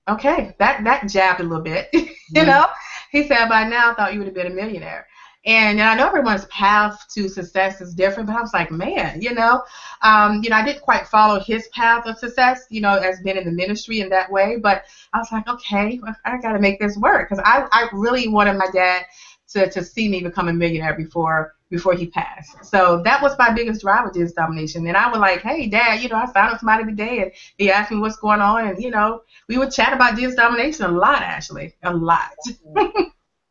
okay, that jabbed a little bit, you know? He said, by now, I thought you would have been a millionaire. And I know everyone's path to success is different, but I was like, man, you know, I didn't quite follow his path of success, you know, as being in the ministry in that way. But I was like, okay, I got to make this work, because I really wanted my dad to see me become a millionaire before he passed. So that was my biggest drive with DS Domination. And I was like, hey, Dad, you know, I found out somebody today, and he asked me what's going on. And, you know, we would chat about DS Domination a lot, actually, a lot.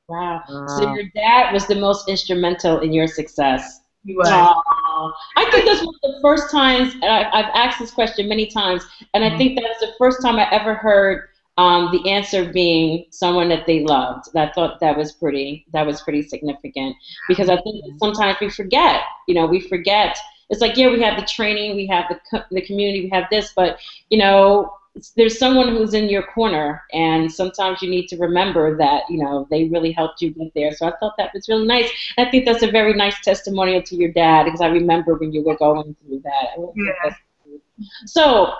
Wow. So your dad was the most instrumental in your success. He was. I think this was the first time, I've asked this question many times, and I think that's the first time I ever heard the answer being someone that they loved. I thought that was pretty significant, because I think sometimes we forget, you know, it's like, yeah, we have the training, we have the community, we have this, but, you know, there's someone who's in your corner, and sometimes you need to remember that, you know, they really helped you get there. So I thought that was really nice. I think that's a very nice testimonial to your dad, because I remember when you were going through that. Yeah. So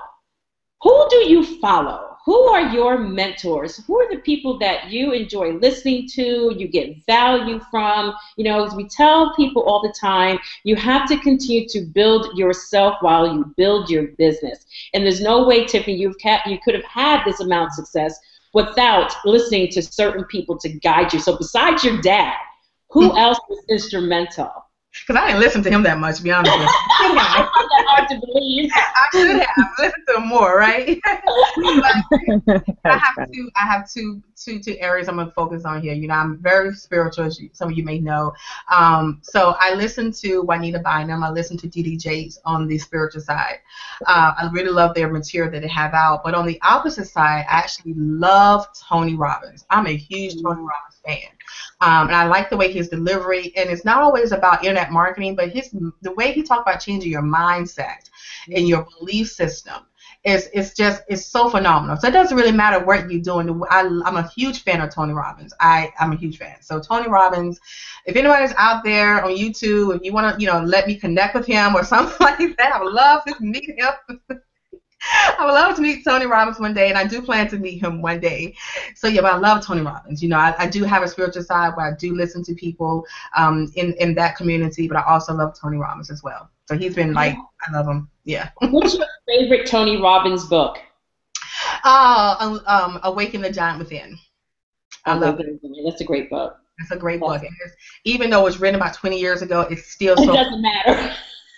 who do you follow? Who are your mentors? Who are the people that you enjoy listening to, you get value from? You know, as we tell people all the time, you have to continue to build yourself while you build your business. And there's no way, Tiffany, you could have had this amount of success without listening to certain people to guide you. So besides your dad, who else is instrumental? Because I didn't listen to him that much, to be honest with you. That's hard to believe. I should have listened to him more, right? I have two areas I'm going to focus on here. You know, I'm very spiritual, as some of you may know. So I listen to Juanita Bynum. I listen to DDJs on the spiritual side. I really love their material that they have out. But on the opposite side, I actually love Tony Robbins. I'm a huge Tony Robbins fan. And I like the way his delivery, and it's not always about internet marketing, but the way he talks about changing your mindset and your belief system it's so phenomenal. So it doesn't really matter what you're doing. I'm a huge fan of Tony Robbins. I'm a huge fan. So Tony Robbins, if anybody's out there on YouTube, if you want to, you know, let me connect with him or something like that, I would love to meet him. I would love to meet Tony Robbins one day, and I do plan to meet him one day. So yeah, but I love Tony Robbins. You know, I do have a spiritual side where I do listen to people in that community, but I also love Tony Robbins as well. So he's been like, I love him. Yeah. What's your favorite Tony Robbins book? Awaken the Giant Within. I love it. That's a great book. It's a great book. And even though it was written about 20 years ago, it's still so. It doesn't matter.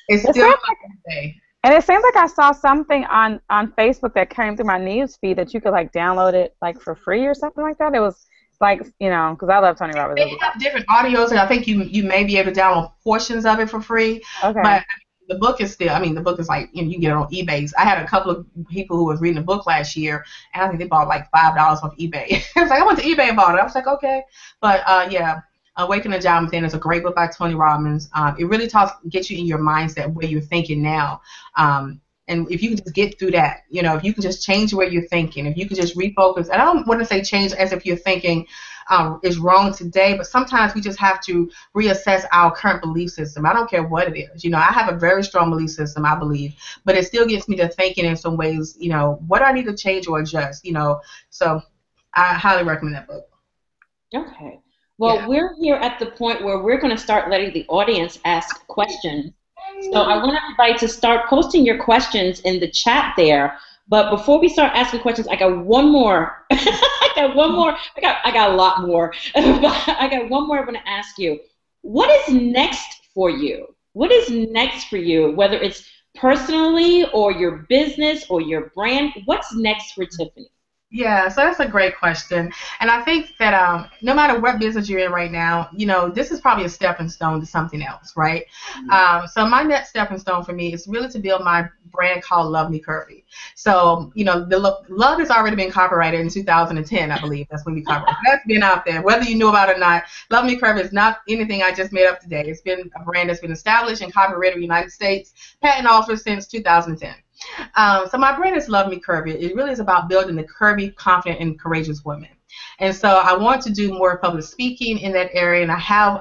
It's still like and it seems like I saw something on Facebook that came through my news feed that you could like download it like for free or something like that. It was like, you know, because I love Tony Robbins. They have different audios, and I think you may be able to download portions of it for free. Okay. But the book is still, I mean, the book is like, you know, you can get it on eBay. I had a couple of people who was reading the book last year, and I think they bought like $5 off eBay. I was like, I went to eBay and bought it. I was like, okay. But yeah, Awaken the Giant Within is a great book by Tony Robbins. It really gets you in your mindset where you're thinking now. And if you can just get through that, you know, if you can just change where you're thinking, if you can just refocus, and I don't want to say change as if you're thinking is wrong today, but sometimes we just have to reassess our current belief system. I don't care what it is. You know, I have a very strong belief system, I believe, but it still gets me to thinking in some ways, you know, what do I need to change or adjust, you know. So I highly recommend that book. Okay. Well, yeah. We're here at the point where we're going to start letting the audience ask questions. So I want everybody to start posting your questions in the chat there. But before we start asking questions, I got one more. I got a lot more. I got one more I'm going to ask you. What is next for you? What is next for you? Whether it's personally or your business or your brand, what's next for Tiffany? Yeah, so that's a great question. And I think that no matter what business you're in right now, you know, this is probably a stepping stone to something else, right? Mm-hmm. So my next stepping stone for me is really to build my brand called Love Me Curvy. So, you know, the love has already been copyrighted in 2010, I believe. That's when we copyrighted. That's been out there. Whether you know about it or not, Love Me Curvy is not anything I just made up today. It's been a brand that's been established and copyrighted in the United States, patent office since 2010. So my brand is Love Me Curvy. It really is about building the curvy, confident, and courageous women. And so I want to do more public speaking in that area, and I have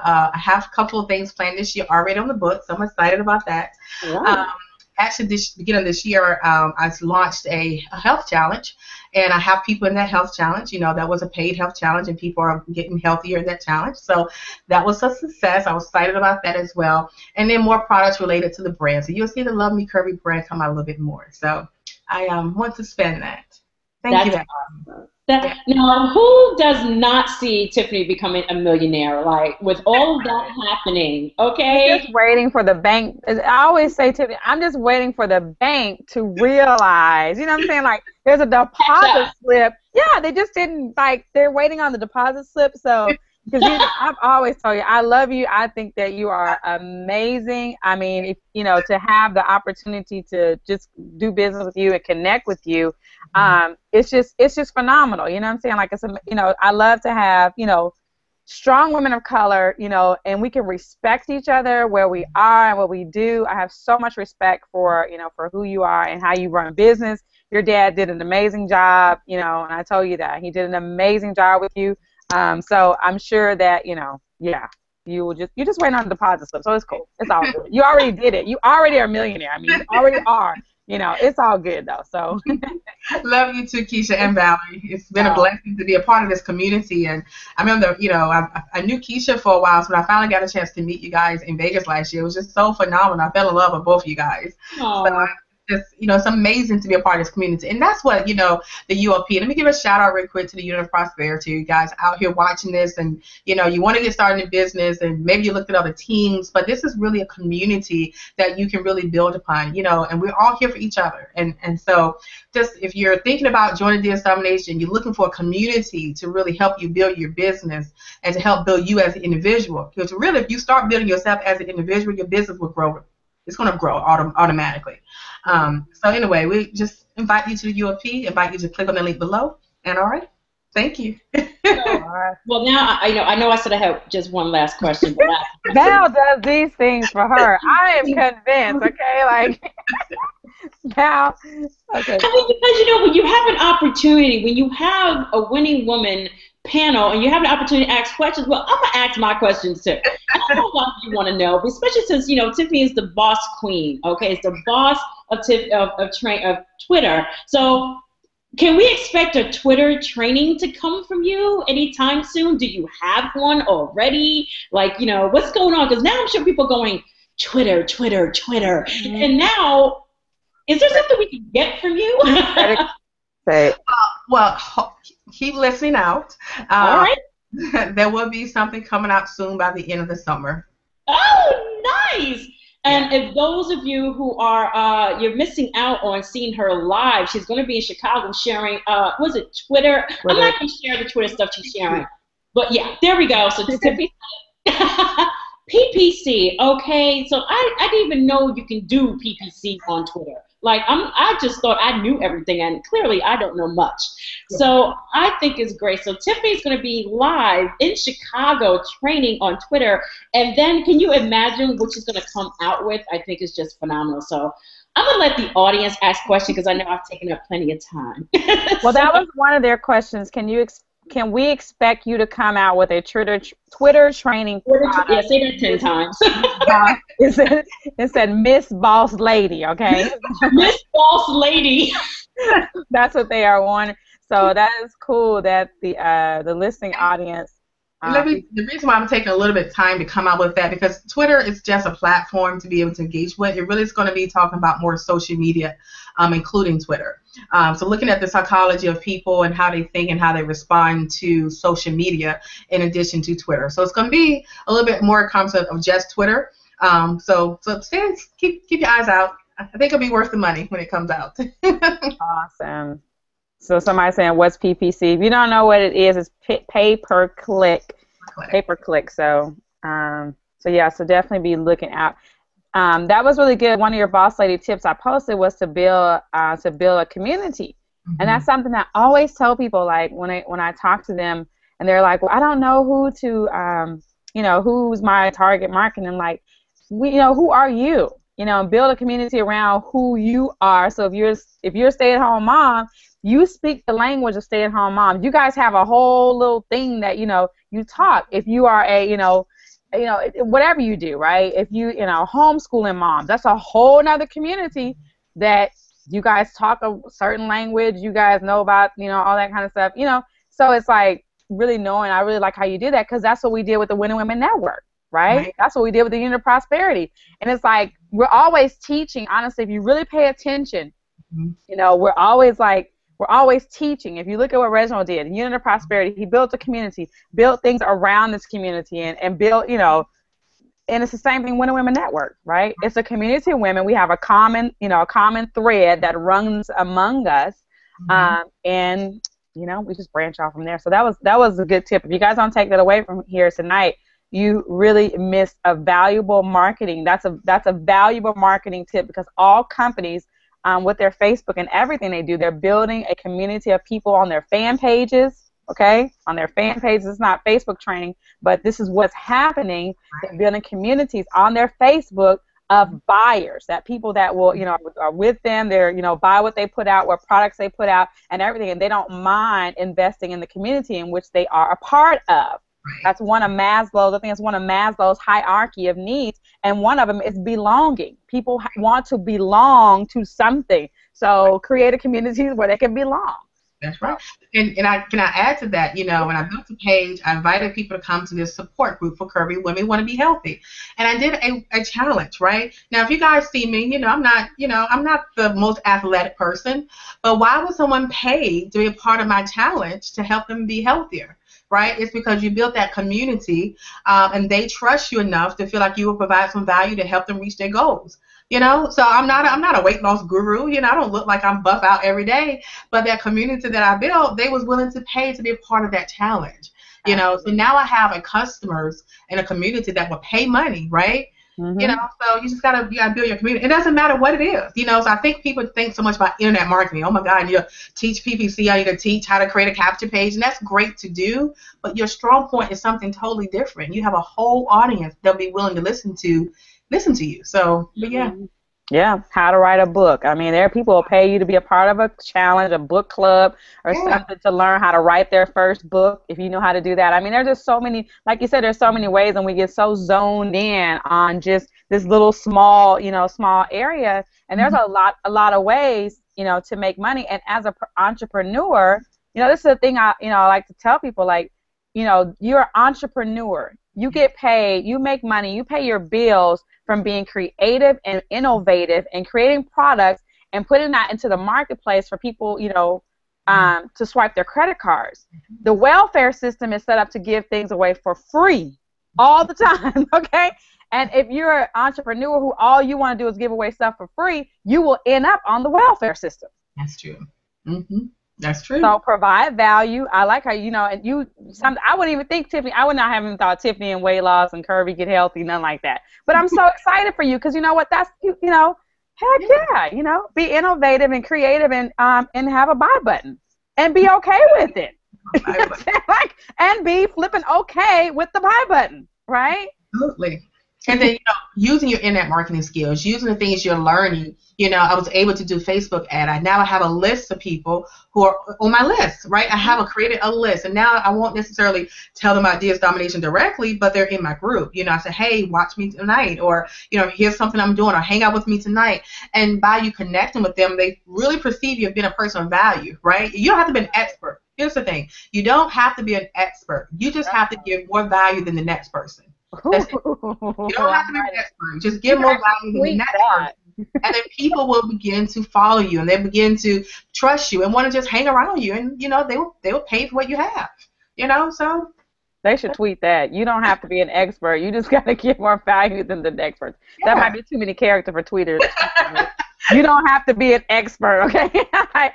a couple of things planned this year already on the book, so I'm excited about that. Wow. Actually, this beginning of this year, I launched a health challenge, and I have people in that health challenge. You know, that was a paid health challenge, and people are getting healthier in that challenge. So that was a success. I was excited about that as well. And then more products related to the brand. So you'll see the Love Me Curvy brand come out a little bit more. So I want to spend that. Thank you. Awesome. Now, who does not see Tiffany becoming a millionaire, like, with all of that happening, okay? I'm just waiting for the bank. I always say, Tiffany, I'm just waiting for the bank to realize, you know what I'm saying? Like, there's a deposit slip. Yeah, they just didn't, like, they're waiting on the deposit slip. So, because I've always told you, I love you. I think that you are amazing. I mean, if, you know, to have the opportunity to just do business with you and connect with you, it's just phenomenal. You know what I'm saying? Like, you know, I love to have, you know, strong women of color, you know, and we can respect each other where we are and what we do. I have so much respect for, you know, for who you are and how you run a business. Your dad did an amazing job, you know, and I told you that. He did an amazing job with you. So I'm sure that, you know, yeah, you're just waiting on the deposit slip, so it's cool. It's all good. You already did it. You already are a millionaire. I mean, you already are. You know, it's all good though. So love you too, Keisha and Valerie. It's been a blessing to be a part of this community. And I remember, you know, I knew Keisha for a while, so when I finally got a chance to meet you guys in Vegas last year, it was just so phenomenal. I fell in love with both of you guys. So you know, it's amazing to be a part of this community. And that's what, you know, the UOP. Let me give a shout out real quick to the Unit of Prosperity. You guys out here watching this, and, you know, you want to get started in business, and maybe you looked at other teams, but this is really a community that you can really build upon, you know, and we're all here for each other. And so just if you're thinking about joining DS Domination, you're looking for a community to really help you build your business and to help build you as an individual. Because really, if you start building yourself as an individual, your business will grow. It's going to grow automatically. So anyway, we just invite you to the UOP, invite you to click on the link below, and all right, thank you. Well, now I know I said I have just one last question. But Val does these things for her. I am convinced, okay? Like, Val, okay. I mean, because, you know, when you have an opportunity, when you have a winning woman panel and you have an opportunity to ask questions, well, I'm going to ask my questions too. I know what you want to know, especially since, you know, Tiffany is the boss queen, okay? It's the boss of Twitter. So can we expect a Twitter training to come from you anytime soon? Do you have one already? Like, you know, what's going on? Because now I'm sure people are going, Twitter. Mm-hmm. And now, is there something we can get from you? Well, keep listening out. All right. There will be something coming out soon by the end of the summer. Oh, nice. And if those of you who are, you're missing out on seeing her live, she's going to be in Chicago sharing, was it Twitter? I'm not going to share the Twitter stuff she's sharing. But yeah, there we go. So Tiffany, PPC, okay. So I didn't even know you can do PPC on Twitter. Like I just thought I knew everything, and clearly I don't know much. Yeah. So I think it's great. So Tiffany's going to be live in Chicago training on Twitter, and then can you imagine what she's going to come out with? I think it's just phenomenal. So I'm going to let the audience ask questions because I know I've taken up plenty of time. Well, that was one of their questions. Can we expect you to come out with a Twitter training product? Yeah, say that 10 times. It said Miss Boss Lady, okay? Miss Boss Lady. That's what they are wanting. So that is cool that the listening audience. The reason why I'm taking a little bit of time to come out with that, because Twitter is just a platform to be able to engage with. It really is going to be talking about more social media, including Twitter. So looking at the psychology of people and how they think and how they respond to social media in addition to Twitter. So it's going to be a little bit more concept of just Twitter. So keep your eyes out. I think it'll be worth the money when it comes out. Awesome. So somebody's saying, what's PPC? If you don't know what it is, it's pay-per-click. Pay-per-click. So yeah, so definitely be looking out. That was really good. One of your boss lady tips I posted was to build a community. Mm-hmm. And that's something that I always tell people, like when I talk to them and they're like, well, I don't know who to, who's my target market. And I'm like, who are you? Build a community around who you are. So if you're a stay-at-home mom, you speak the language of stay-at-home moms. You guys have a whole little thing that, you talk. If you are whatever you do, right? If you, homeschooling moms, that's a whole nother community that you guys talk a certain language. You guys know about, all that kind of stuff, So it's like really knowing, I really like how you did that, because that's what we did with the Winning Women Network, right? That's what we did with the Unit of Prosperity. And it's like, we're always teaching, honestly, if you really pay attention, we're always teaching. If you look at what Reginald did, Unit of Prosperity, he built a community, built things around this community, and built, and it's the same thing with the Women Network, right? It's a community of women. We have a common thread that runs among us, and we just branch off from there. So that was a good tip. If you guys don't take that away from here tonight, you really missed a valuable marketing. That's a valuable marketing tip, because all companies, with their Facebook and everything they do, they're building a community of people on their fan pages, okay? On their fan pages. It's not Facebook training, but this is what's happening. They're building communities on their Facebook of buyers, that people that will, are with them. They're, buy what they put out, what products they put out, and everything, and they don't mind investing in the community in which they are a part of. That's one of Maslow's, I think it's one of Maslow's hierarchy of needs, and one of them is belonging. People want to belong to something, so create a community where they can belong. That's right. And can I add to that, when I built the page, I invited people to come to this support group for Curvy Women Want to Be Healthy. And I did a challenge, right? Now, if you guys see me, I'm not the most athletic person, but why would someone pay to be a part of my challenge to help them be healthier? Right? It's because you built that community, and they trust you enough to feel like you will provide some value to help them reach their goals. So I'm not a weight loss guru. I don't look like I'm buff out every day, but that community that I built, they was willing to pay to be a part of that challenge. So now I have a customers and a community that will pay money, right? Mm-hmm. So you just gotta build your community. It doesn't matter what it is, So I think people think so much about internet marketing. Oh my God, you teach PPC, you can teach how to create a capture page, and that's great to do. But your strong point is something totally different. You have a whole audience that'll be willing to listen to you. So, but yeah. Yeah, how to write a book. I mean, there are people who pay you to be a part of a challenge, a book club, or something to learn how to write their first book, if you know how to do that. I mean, there's just so many, like you said, there's so many ways, and we get so zoned in on just this little small area, and there's a lot of ways, to make money. And as an entrepreneur, this is the thing I like to tell people, like, you're an entrepreneur. You get paid, you make money, you pay your bills from being creative and innovative and creating products and putting that into the marketplace for people, to swipe their credit cards. The welfare system is set up to give things away for free all the time, okay? And if you're an entrepreneur who all you want to do is give away stuff for free, you will end up on the welfare system. That's true. Mm-hmm. That's true. So provide value. I like how, you know, and I wouldn't even think Tiffany, I would not have even thought Tiffany and weight loss and curvy, get healthy, nothing like that. But I'm so excited for you because you know what, that's, you know, heck yeah, you know, be innovative and creative and have a buy button and be okay with it. Like, and be flipping okay with the buy button, right? Absolutely. And then, you know, using your internet marketing skills, using the things you're learning. You know, I was able to do Facebook ad. Now I have a list of people who are on my list, right? I have created a list, and now I won't necessarily tell them about DS Domination directly, but they're in my group. You know, I say, hey, watch me tonight, or, you know, here's something I'm doing, or hang out with me tonight. And by you connecting with them, they really perceive you as being a person of value, right? You don't have to be an expert. Here's the thing. You don't have to be an expert. You just have to give more value than the next person. That's it. You don't have to be an expert. Just give more value than the next person. And then people will begin to follow you, and they begin to trust you and want to just hang around you. And, you know, they will pay for what you have. You know, so. They should tweet that. You don't have to be an expert. You just got to give more value than the experts. Yeah. That might be too many characters for tweeters. You don't have to be an expert, okay? Tweet that.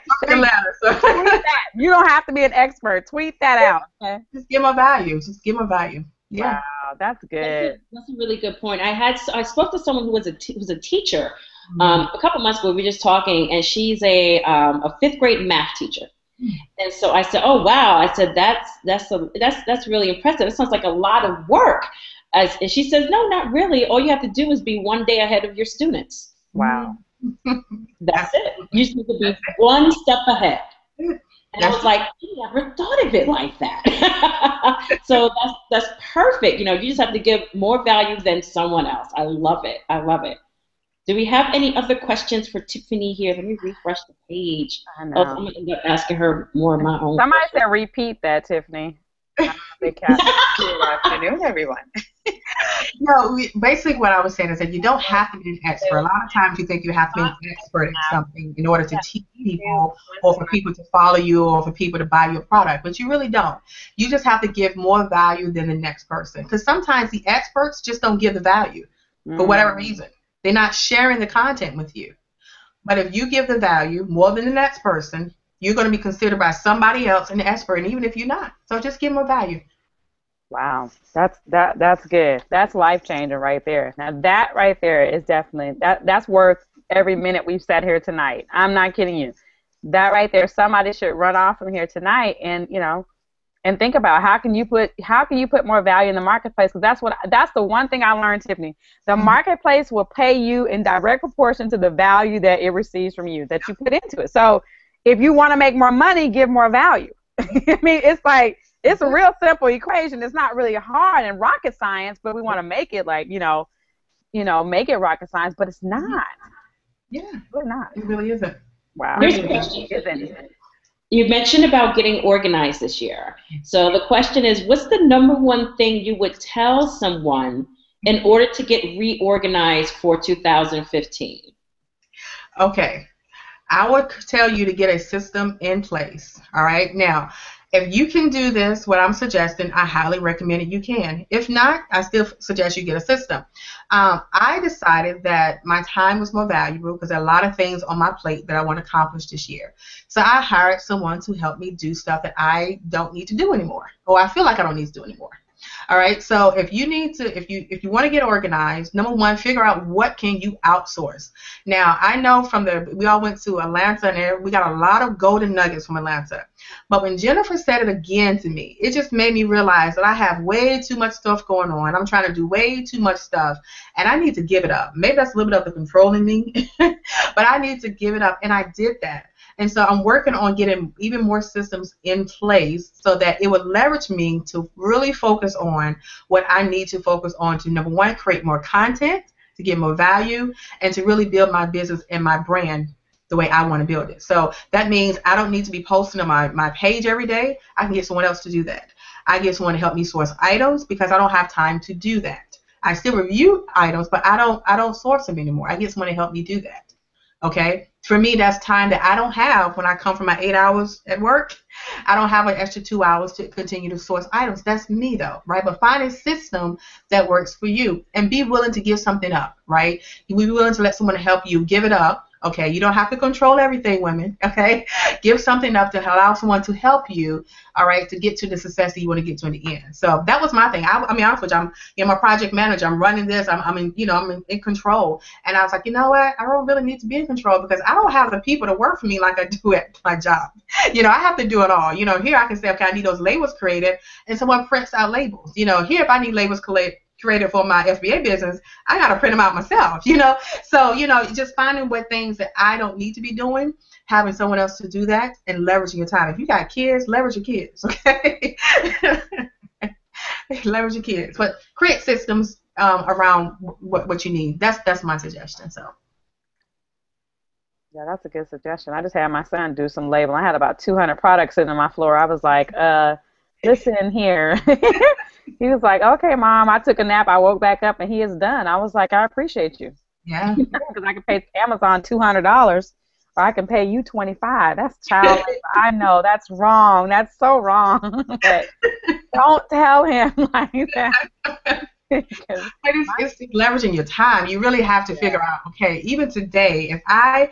You don't have to be an expert. Tweet that out. Okay? Just give them value. Just give them value. Yeah. Wow, that's good. That's a really good point. I spoke to someone who was a teacher a couple months ago. We were just talking, and she's a 5th grade math teacher. And so I said, "Oh wow!" I said, "That's really impressive. It sounds like a lot of work." And she says, "No, not really. All you have to do is be one day ahead of your students." Wow. That's it. You just need to be one step ahead. And I was like, I never thought of it like that. So that's perfect. You know, you just have to give more value than someone else. I love it. I love it. Do we have any other questions for Tiffany here? Let me refresh the page. I know. I'm going to end up asking her more of my own. Somebody said repeat that, Tiffany. Good afternoon, everyone. No, basically what I was saying is that you don't have to be an expert. A lot of times you think you have to be an expert at something in order to teach people, or for people to follow you, or for people to buy your product, but you really don't. You just have to give more value than the next person, because sometimes the experts just don't give the value for whatever reason. They're not sharing the content with you. But if you give the value more than the next person, you're going to be considered by somebody else an expert, and even if you're not. So just give more value. Wow, that's good. That's life-changing right there. Now that right there is definitely, that's worth every minute we've sat here tonight. I'm not kidding you. That right there, somebody should run off from here tonight and, you know, and think about how can you put more value in the marketplace, because that's the one thing I learned, Tiffany. The marketplace will pay you in direct proportion to the value that it receives from you, that you put into it. So if you want to make more money, give more value. I mean, it's like, it's a real simple equation. It's not really hard in rocket science, but we want to make it like, you know, make it rocket science, but it's not. Yeah, we're not. It really isn't. Wow. Here's a question. You mentioned about getting organized this year. So the question is, what's the number one thing you would tell someone in order to get reorganized for 2015? Okay. I would tell you to get a system in place. All right. Now, if you can do this, what I'm suggesting, I highly recommend it. You can. If not, I still suggest you get a system. I decided that my time was more valuable because there are a lot of things on my plate that I want to accomplish this year. So I hired someone to help me do stuff that I don't need to do anymore, or I feel like I don't need to do anymore. All right. So if you need to, if you want to get organized, number one, figure out what can you outsource. Now, I know we all went to Atlanta, and we got a lot of golden nuggets from Atlanta. But when Jennifer said it again to me, it just made me realize that I have way too much stuff going on. I'm trying to do way too much stuff, and I need to give it up. Maybe that's a little bit of the controlling me, but I need to give it up, and I did that. And so I'm working on getting even more systems in place so that it would leverage me to really focus on what I need to focus on to, number one, create more content, to get more value, and to really build my business and my brand the way I want to build it. So that means I don't need to be posting on my page every day. I can get someone else to do that. I get someone to help me source items because I don't have time to do that. I still review items, but I don't source them anymore. I get someone to help me do that. Okay? For me, that's time that I don't have when I come from my 8 hours at work. I don't have an extra 2 hours to continue to source items. That's me, though, right? But find a system that works for you and be willing to give something up, right? Be willing to let someone help you give it up, Okay, you don't have to control everything, women. Okay, give something up to allow someone to help you. All right, to get to the success that you want to get to in the end. So that was my thing. I mean, honest with you, I'm a project manager. I'm running this. I'm in control. And I was like, you know what? I don't really need to be in control because I don't have the people to work for me like I do at my job. I have to do it all. Here I can say, okay, I need those labels created, and someone prints out labels. Here if I need labels created for my FBA business, I got to print them out myself, So, just finding what things that I don't need to be doing, having someone else to do that, and leveraging your time. If you got kids, leverage your kids, okay? Leverage your kids. But create systems around what you need. That's my suggestion, so. Yeah, that's a good suggestion. I just had my son do some labeling. I had about 200 products sitting on my floor. I was like, listen here. He was like, okay, Mom. I took a nap. I woke back up, and he is done. I was like, I appreciate you. Yeah. Because I can pay Amazon $200, or I can pay you $25. That's child labor. I know. That's wrong. That's so wrong. But don't tell him like that. It's leveraging your time. You really have to figure out, okay, even today, if I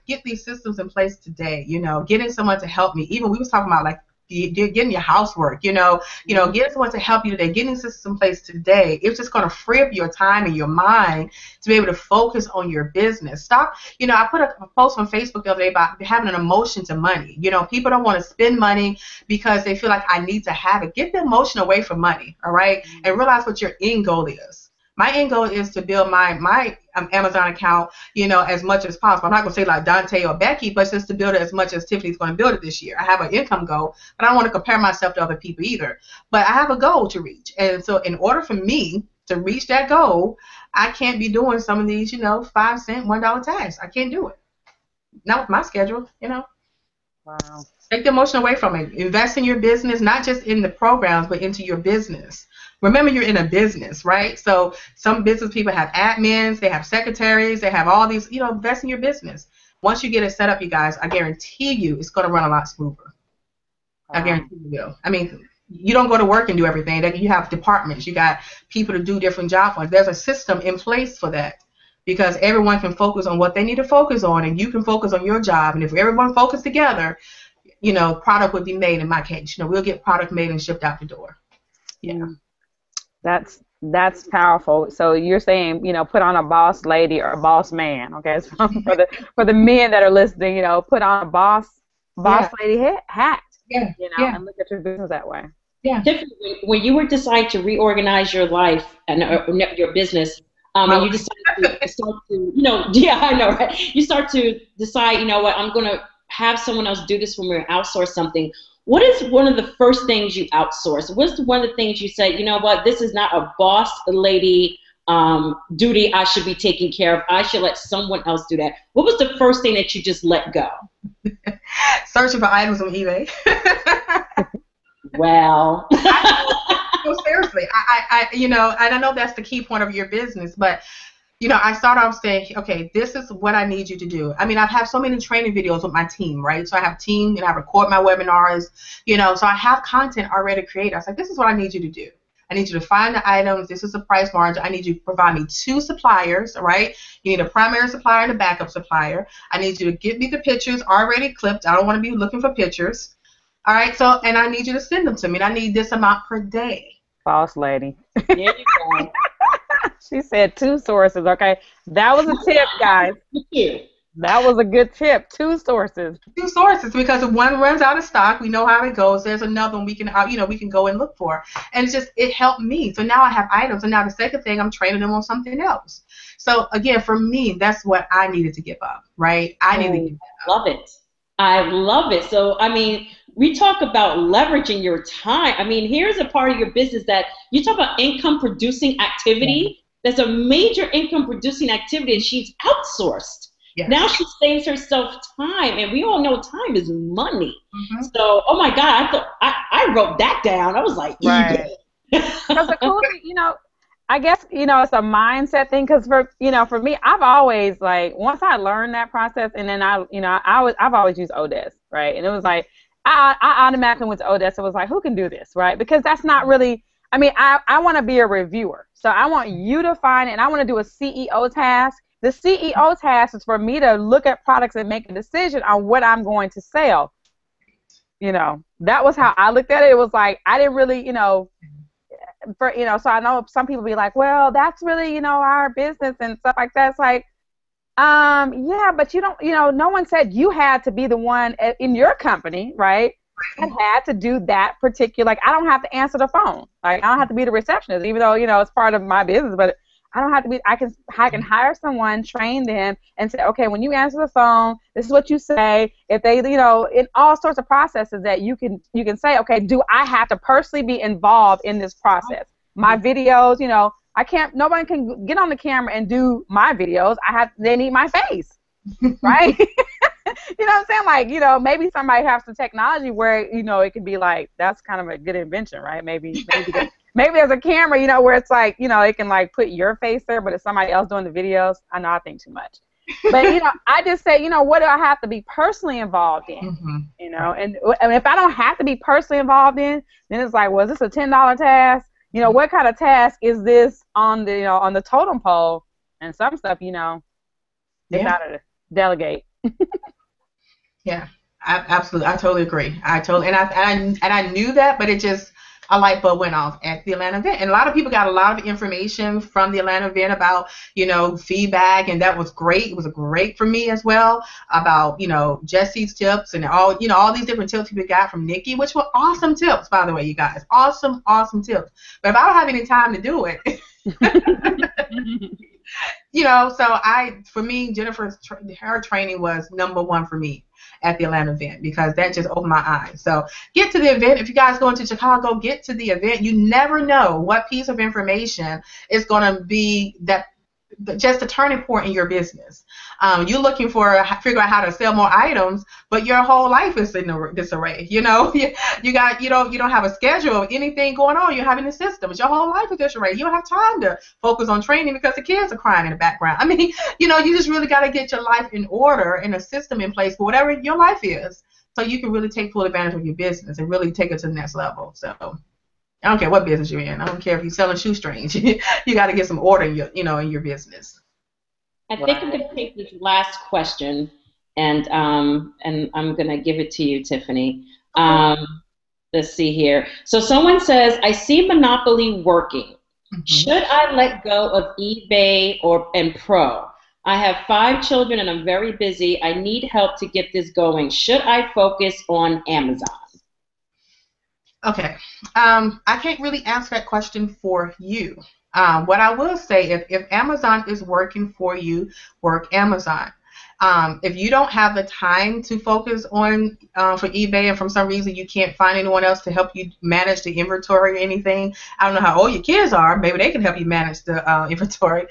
get these systems in place today, getting someone to help me, even we was talking about like getting your housework, getting someone to help you today, getting systems in place today, it's just going to free up your time and your mind to be able to focus on your business. Stop, I put a post on Facebook the other day about having an emotion to money. People don't want to spend money because they feel like I need to have it. Get the emotion away from money, all right? And realize what your end goal is. My end goal is to build my Amazon account, as much as possible. I'm not going to say like Dante or Becky, but just to build it as much as Tiffany's going to build it this year. I have an income goal, but I don't want to compare myself to other people either. But I have a goal to reach. And so in order for me to reach that goal, I can't be doing some of these, 5 cent, $1 tasks. I can't do it. Not with my schedule, Wow. Take the emotion away from it. Invest in your business, not just in the programs, but into your business. Remember, you're in a business, right? So some business people have admins, they have secretaries, they have all these, invest in your business. Once you get it set up, you guys, I guarantee you it's going to run a lot smoother. I guarantee you will. I mean, you don't go to work and do everything. You have departments. You got people to do different job functions. There's a system in place for that because everyone can focus on what they need to focus on, and you can focus on your job. And if everyone focus together, product would be made. In my case, we'll get product made and shipped out the door. Yeah. That's powerful. So you're saying, put on a boss lady or a boss man, okay? So for the men that are listening, put on a boss lady hat, and look at your business that way. Yeah. Tiffany, when you were deciding to reorganize your life and your business, and you decided to start to, I know, right? You start to decide, what, I'm going to have someone else do this for me or outsource something. What is one of the first things you outsource? What's one of the things you say, what, this is not a boss lady duty I should be taking care of. I should let someone else do that. What was the first thing that you just let go? Searching for items on eBay. Well. No, seriously. And I know that's the key point of your business, but I start off saying, okay, this is what I need you to do. I mean, I've had so many training videos with my team, right? So I have a team and I record my webinars, so I have content already created. I was like, this is what I need you to do. I need you to find the items. This is the price margin. I need you to provide me 2 suppliers, all right? You need a primary supplier and a backup supplier. I need you to give me the pictures already clipped. I don't want to be looking for pictures. All right, and I need you to send them to me. And I need this amount per day. Boss lady. There you go. She said 2 sources, okay? That was a tip, guys. That was a good tip. 2 sources. 2 sources, because if one runs out of stock, we know how it goes. There's another one we can go and look for. And it helped me. So now I have items. And now the second thing, I'm training them on something else. So again, for me, that's what I needed to give up, right? I needed to give that up. Love it. I love it. So, I mean, we talk about leveraging your time. I mean, here's a part of your business that you talk about income producing activity. That's a major income producing activity, and she's outsourced. Yes. Now she saves herself time, and we all know time is money. Mm-hmm. So, oh my God, I wrote that down. I was like, right. Because the cool thing, I guess, it's a mindset thing. Because for me, I've always once I learned that process, and then I've always used O.S.S, right? And it was like I automatically went to O.S.S. It was like, who can do this, right? Because that's not really. I mean, I want to be a reviewer, so I want you to find it, and I want to do a CEO task, The CEO task is for me to look at products and make a decision on what I'm going to sell. You know, that was how I looked at it. It was like I didn't really, you know, so I know some people be like, well, that's really, you know, our business and stuff like that. It's like, yeah, but you don't, you know, no one said you had to be the one in your company, right? I had to do that particular, like, I don't have to answer the phone. Like, I don't have to be the receptionist, even though, you know, it's part of my business, but I don't have to be, I can hire someone, train them, and say, okay, when you answer the phone, this is what you say. If they, you know, in all sorts of processes that you can say, okay, do I have to personally be involved in this process? My videos, you know, nobody can get on the camera and do my videos. They need my face, right? You know what I'm saying? Like, you know, maybe somebody has some technology where, you know, it could be like, that's kind of a good invention, right? Maybe there's a camera, you know, where it's like, you know, it can like put your face there, but it's somebody else doing the videos. I know I think too much. But, you know, I just say, you know, what do I have to be personally involved in? You know, and if I don't have to be personally involved in, then it's like, well, is this a $10 task? You know, what kind of task is this on the, you know, on the totem pole? And some stuff, you know, it's out of the delegate. Yeah, absolutely. I totally agree. And I knew that, but it just, a light bulb went off at the Atlanta event. And a lot of people got a lot of information from the Atlanta event about, you know, feedback, and that was great. It was great for me as well, about, you know, Jesse's tips and all, you know, all these different tips people got from Nikki, which were awesome tips, by the way, you guys. Awesome, awesome tips. But if I don't have any time to do it, you know, so for me, her training was #1 for me at the Atlanta event, because that just opened my eyes. So get to the event. If you guys going to Chicago, get to the event. You never know what piece of information is going to be just a turning point in your business. You're looking for figure out how to sell more items, but your whole life is in disarray. You know, you don't have a schedule of anything going on. You're having a system. Your whole life is disarray. You don't have time to focus on training because the kids are crying in the background. I mean, you know, you just really got to get your life in order and a system in place for whatever your life is, so you can really take full advantage of your business and really take it to the next level. So I don't care what business you're in. I don't care if you're selling shoestrings. You got to get some order in your business. I think I'm going to take this last question, and I'm going to give it to you, Tiffany. Let's see here. So someone says, I see Monopoly working. Should I let go of eBay and Pro? I have 5 children and I'm very busy. I need help to get this going. Should I focus on Amazon? Okay, I can't really answer that question for you. What I will say, if Amazon is working for you, work Amazon. If you don't have the time to focus on for eBay, and for some reason you can't find anyone else to help you manage the inventory or anything, I don't know how old your kids are, maybe they can help you manage the inventory,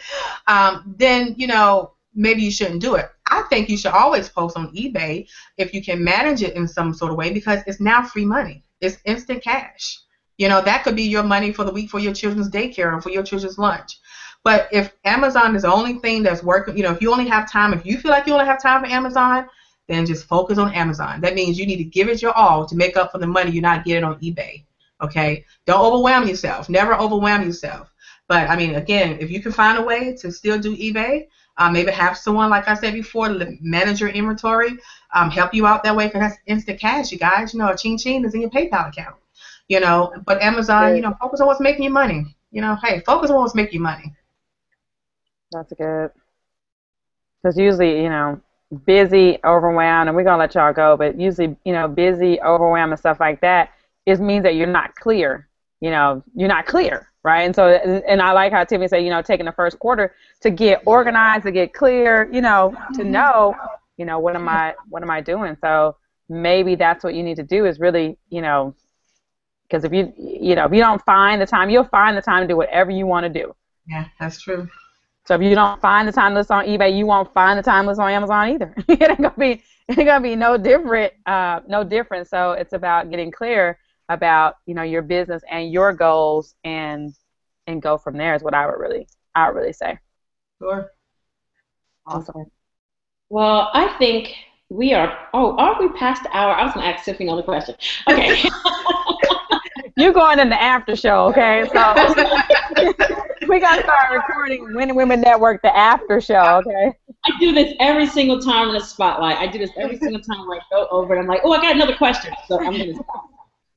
then, you know, maybe you shouldn't do it. I think you should always post on eBay if you can manage it in some sort of way, because it's now free money. It's instant cash. You know, that could be your money for the week for your children's daycare and for your children's lunch. But if Amazon is the only thing that's working, you know, if you only have time, if you feel like you only have time for Amazon, then just focus on Amazon. That means you need to give it your all to make up for the money you're not getting on eBay. Okay? Don't overwhelm yourself. Never overwhelm yourself. But, I mean, again, if you can find a way to still do eBay, maybe have someone, like I said before, manage your inventory, help you out that way, because that's instant cash, you guys. You know, a ching-ching is in your PayPal account. You know, but Amazon, you know, focus on what's making you money. You know, hey, focus on what's making you money. That's good. Because usually, you know, busy, overwhelmed, and we're going to let y'all go, but usually, you know, busy, overwhelmed, and stuff like that, it means that you're not clear. You know, you're not clear, right? And so, and I like how Tiffany said, you know, taking the first quarter to get organized, to get clear, you know, to know, you know, what am I doing? So maybe that's what you need to do, is really, you know, because if you don't find the time, you'll find the time to do whatever you want to do. Yeah, that's true. So if you don't find the time to list on eBay, you won't find the time to list on Amazon either. It ain't gonna be no different. So it's about getting clear about, you know, your business and your goals, and go from there is what I would really say. Sure. Awesome. Well, I think we are. Oh, are we past the hour? I was gonna ask Tiffany another question. Okay. You're going in the after show, okay? So We got to start recording Winning Women Network, the after show, okay? I do this every single time in a spotlight. I do this every single time where I go over and I'm like, oh, I got another question. So I'm going to stop.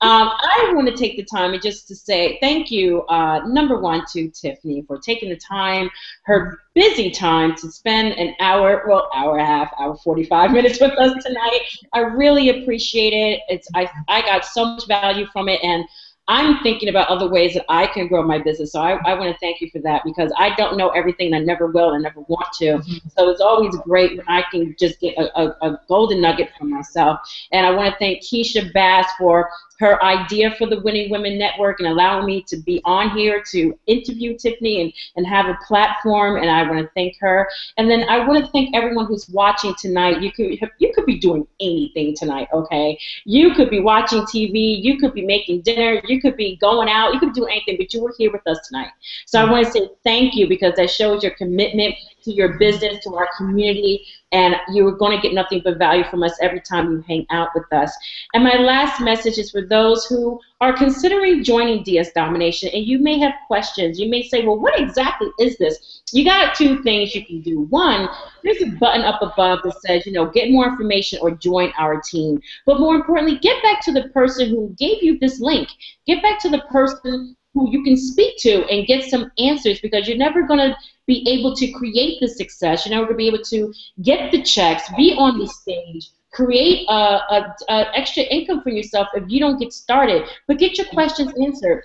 I want to take the time and just to say thank you, number one, to Tiffany for taking the time, her busy time, to spend an hour, well, hour and a half, hour 45 minutes with us tonight. I really appreciate it. I got so much value from it, and I'm thinking about other ways that I can grow my business. So I want to thank you for that, because I don't know everything, and I never will, and I never want to. So it's always great when I can just get a golden nugget from myself. And I want to thank Keisha Bass for her idea for the Winning Women Network and allowing me to be on here to interview Tiffany and have a platform, and I want to thank her. And then I want to thank everyone who's watching tonight. You could be doing anything tonight, okay? You could be watching TV, you could be making dinner, you could be going out, you could do anything, but you were here with us tonight. So I want to say thank you, because that shows your commitment to your business, to our community, and you're going to get nothing but value from us every time you hang out with us. And my last message is for those who are considering joining DS Domination, and you may have questions. You may say, well, what exactly is this? You got two things you can do. One, there's a button up above that says, you know, get more information or join our team. But more importantly, get back to the person who gave you this link. Get back to the person who you can speak to and get some answers, because you're never going to be able to create the success. You're never going to be able to get the checks, be on the stage, create a extra income for yourself if you don't get started. But get your questions answered.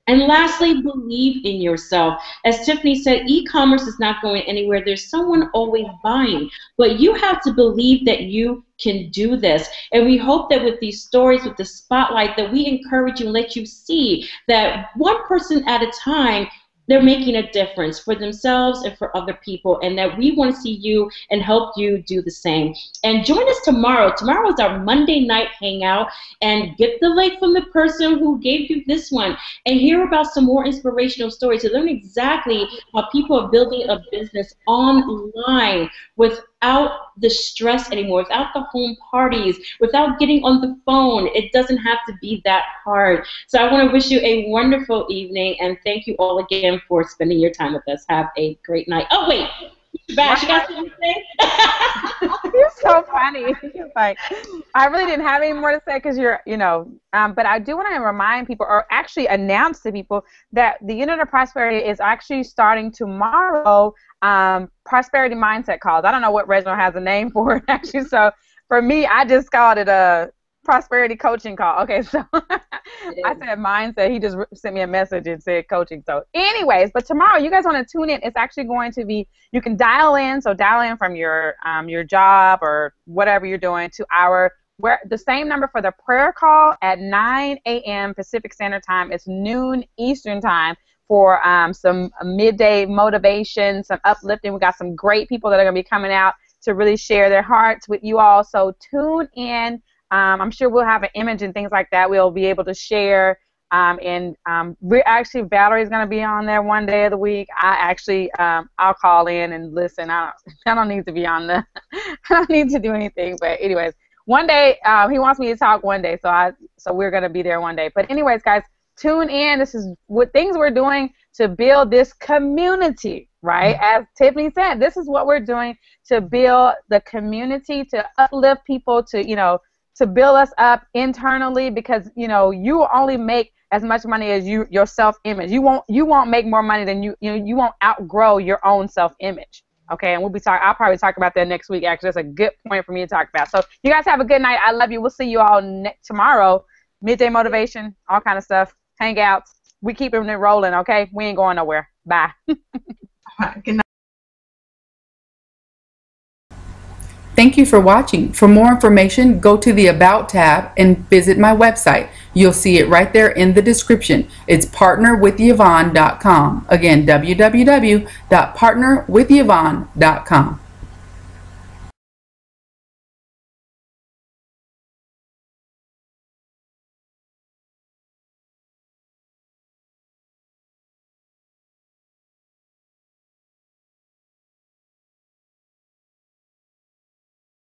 And lastly, believe in yourself. As Tiffany said, e-commerce is not going anywhere. There's someone always buying. But you have to believe that you can do this. And we hope that with these stories, with the spotlight, that we encourage you and let you see that one person at a time, they're making a difference for themselves and for other people, and that we want to see you and help you do the same. And join us tomorrow. Tomorrow is our Monday night hangout, and get the link from the person who gave you this one and hear about some more inspirational stories to learn exactly how people are building a business online without the stress anymore, without the home parties, without getting on the phone. It doesn't have to be that hard. So I want to wish you a wonderful evening, and thank you all again for spending your time with us. Have a great night. Oh, wait. Bash, you got something to say? You're so funny. Like, I really didn't have any more to say, because you're, you know, but I do want to remind people, or actually announce to people, that the Unit of Prosperity is actually starting tomorrow. Prosperity Mindset Calls. I don't know what Reginald has a name for it, actually. So for me, I just called it a prosperity coaching call. Okay, so I said mindset. He just sent me a message and said coaching. So anyways, but tomorrow you guys want to tune in. It's actually going to be, you can dial in. So dial in from your job or whatever you're doing to the same number for the prayer call at 9 a.m. Pacific Standard Time. It's noon Eastern Time for some midday motivation, some uplifting. We got some great people that are going to be coming out to really share their hearts with you all. So tune in. I'm sure we'll have an image and things like that we'll be able to share. We're actually, Valerie's going to be on there one day of the week. I'll call in and listen. I don't need to be on I don't need to do anything. But anyways, one day, he wants me to talk one day, so we're going to be there one day. But anyways, guys, tune in. This is what things we're doing to build this community, right? As Tiffany said, this is what we're doing to build the community, to uplift people, to build us up internally, because you only make as much money as your self-image. You won't make more money than you won't outgrow your own self-image. Okay, and I'll probably talk about that next week. Actually, that's a good point for me to talk about. So you guys have a good night. I love you. We'll see you all tomorrow. Midday motivation, all kind of stuff, hangouts. We keeping it rolling. Okay, we ain't going nowhere. Bye. All right, good night. Thank you for watching. For more information, go to the About tab and visit my website. You'll see it right there in the description. It's partnerwithyvonne.com. Again, www.partnerwithyvonne.com.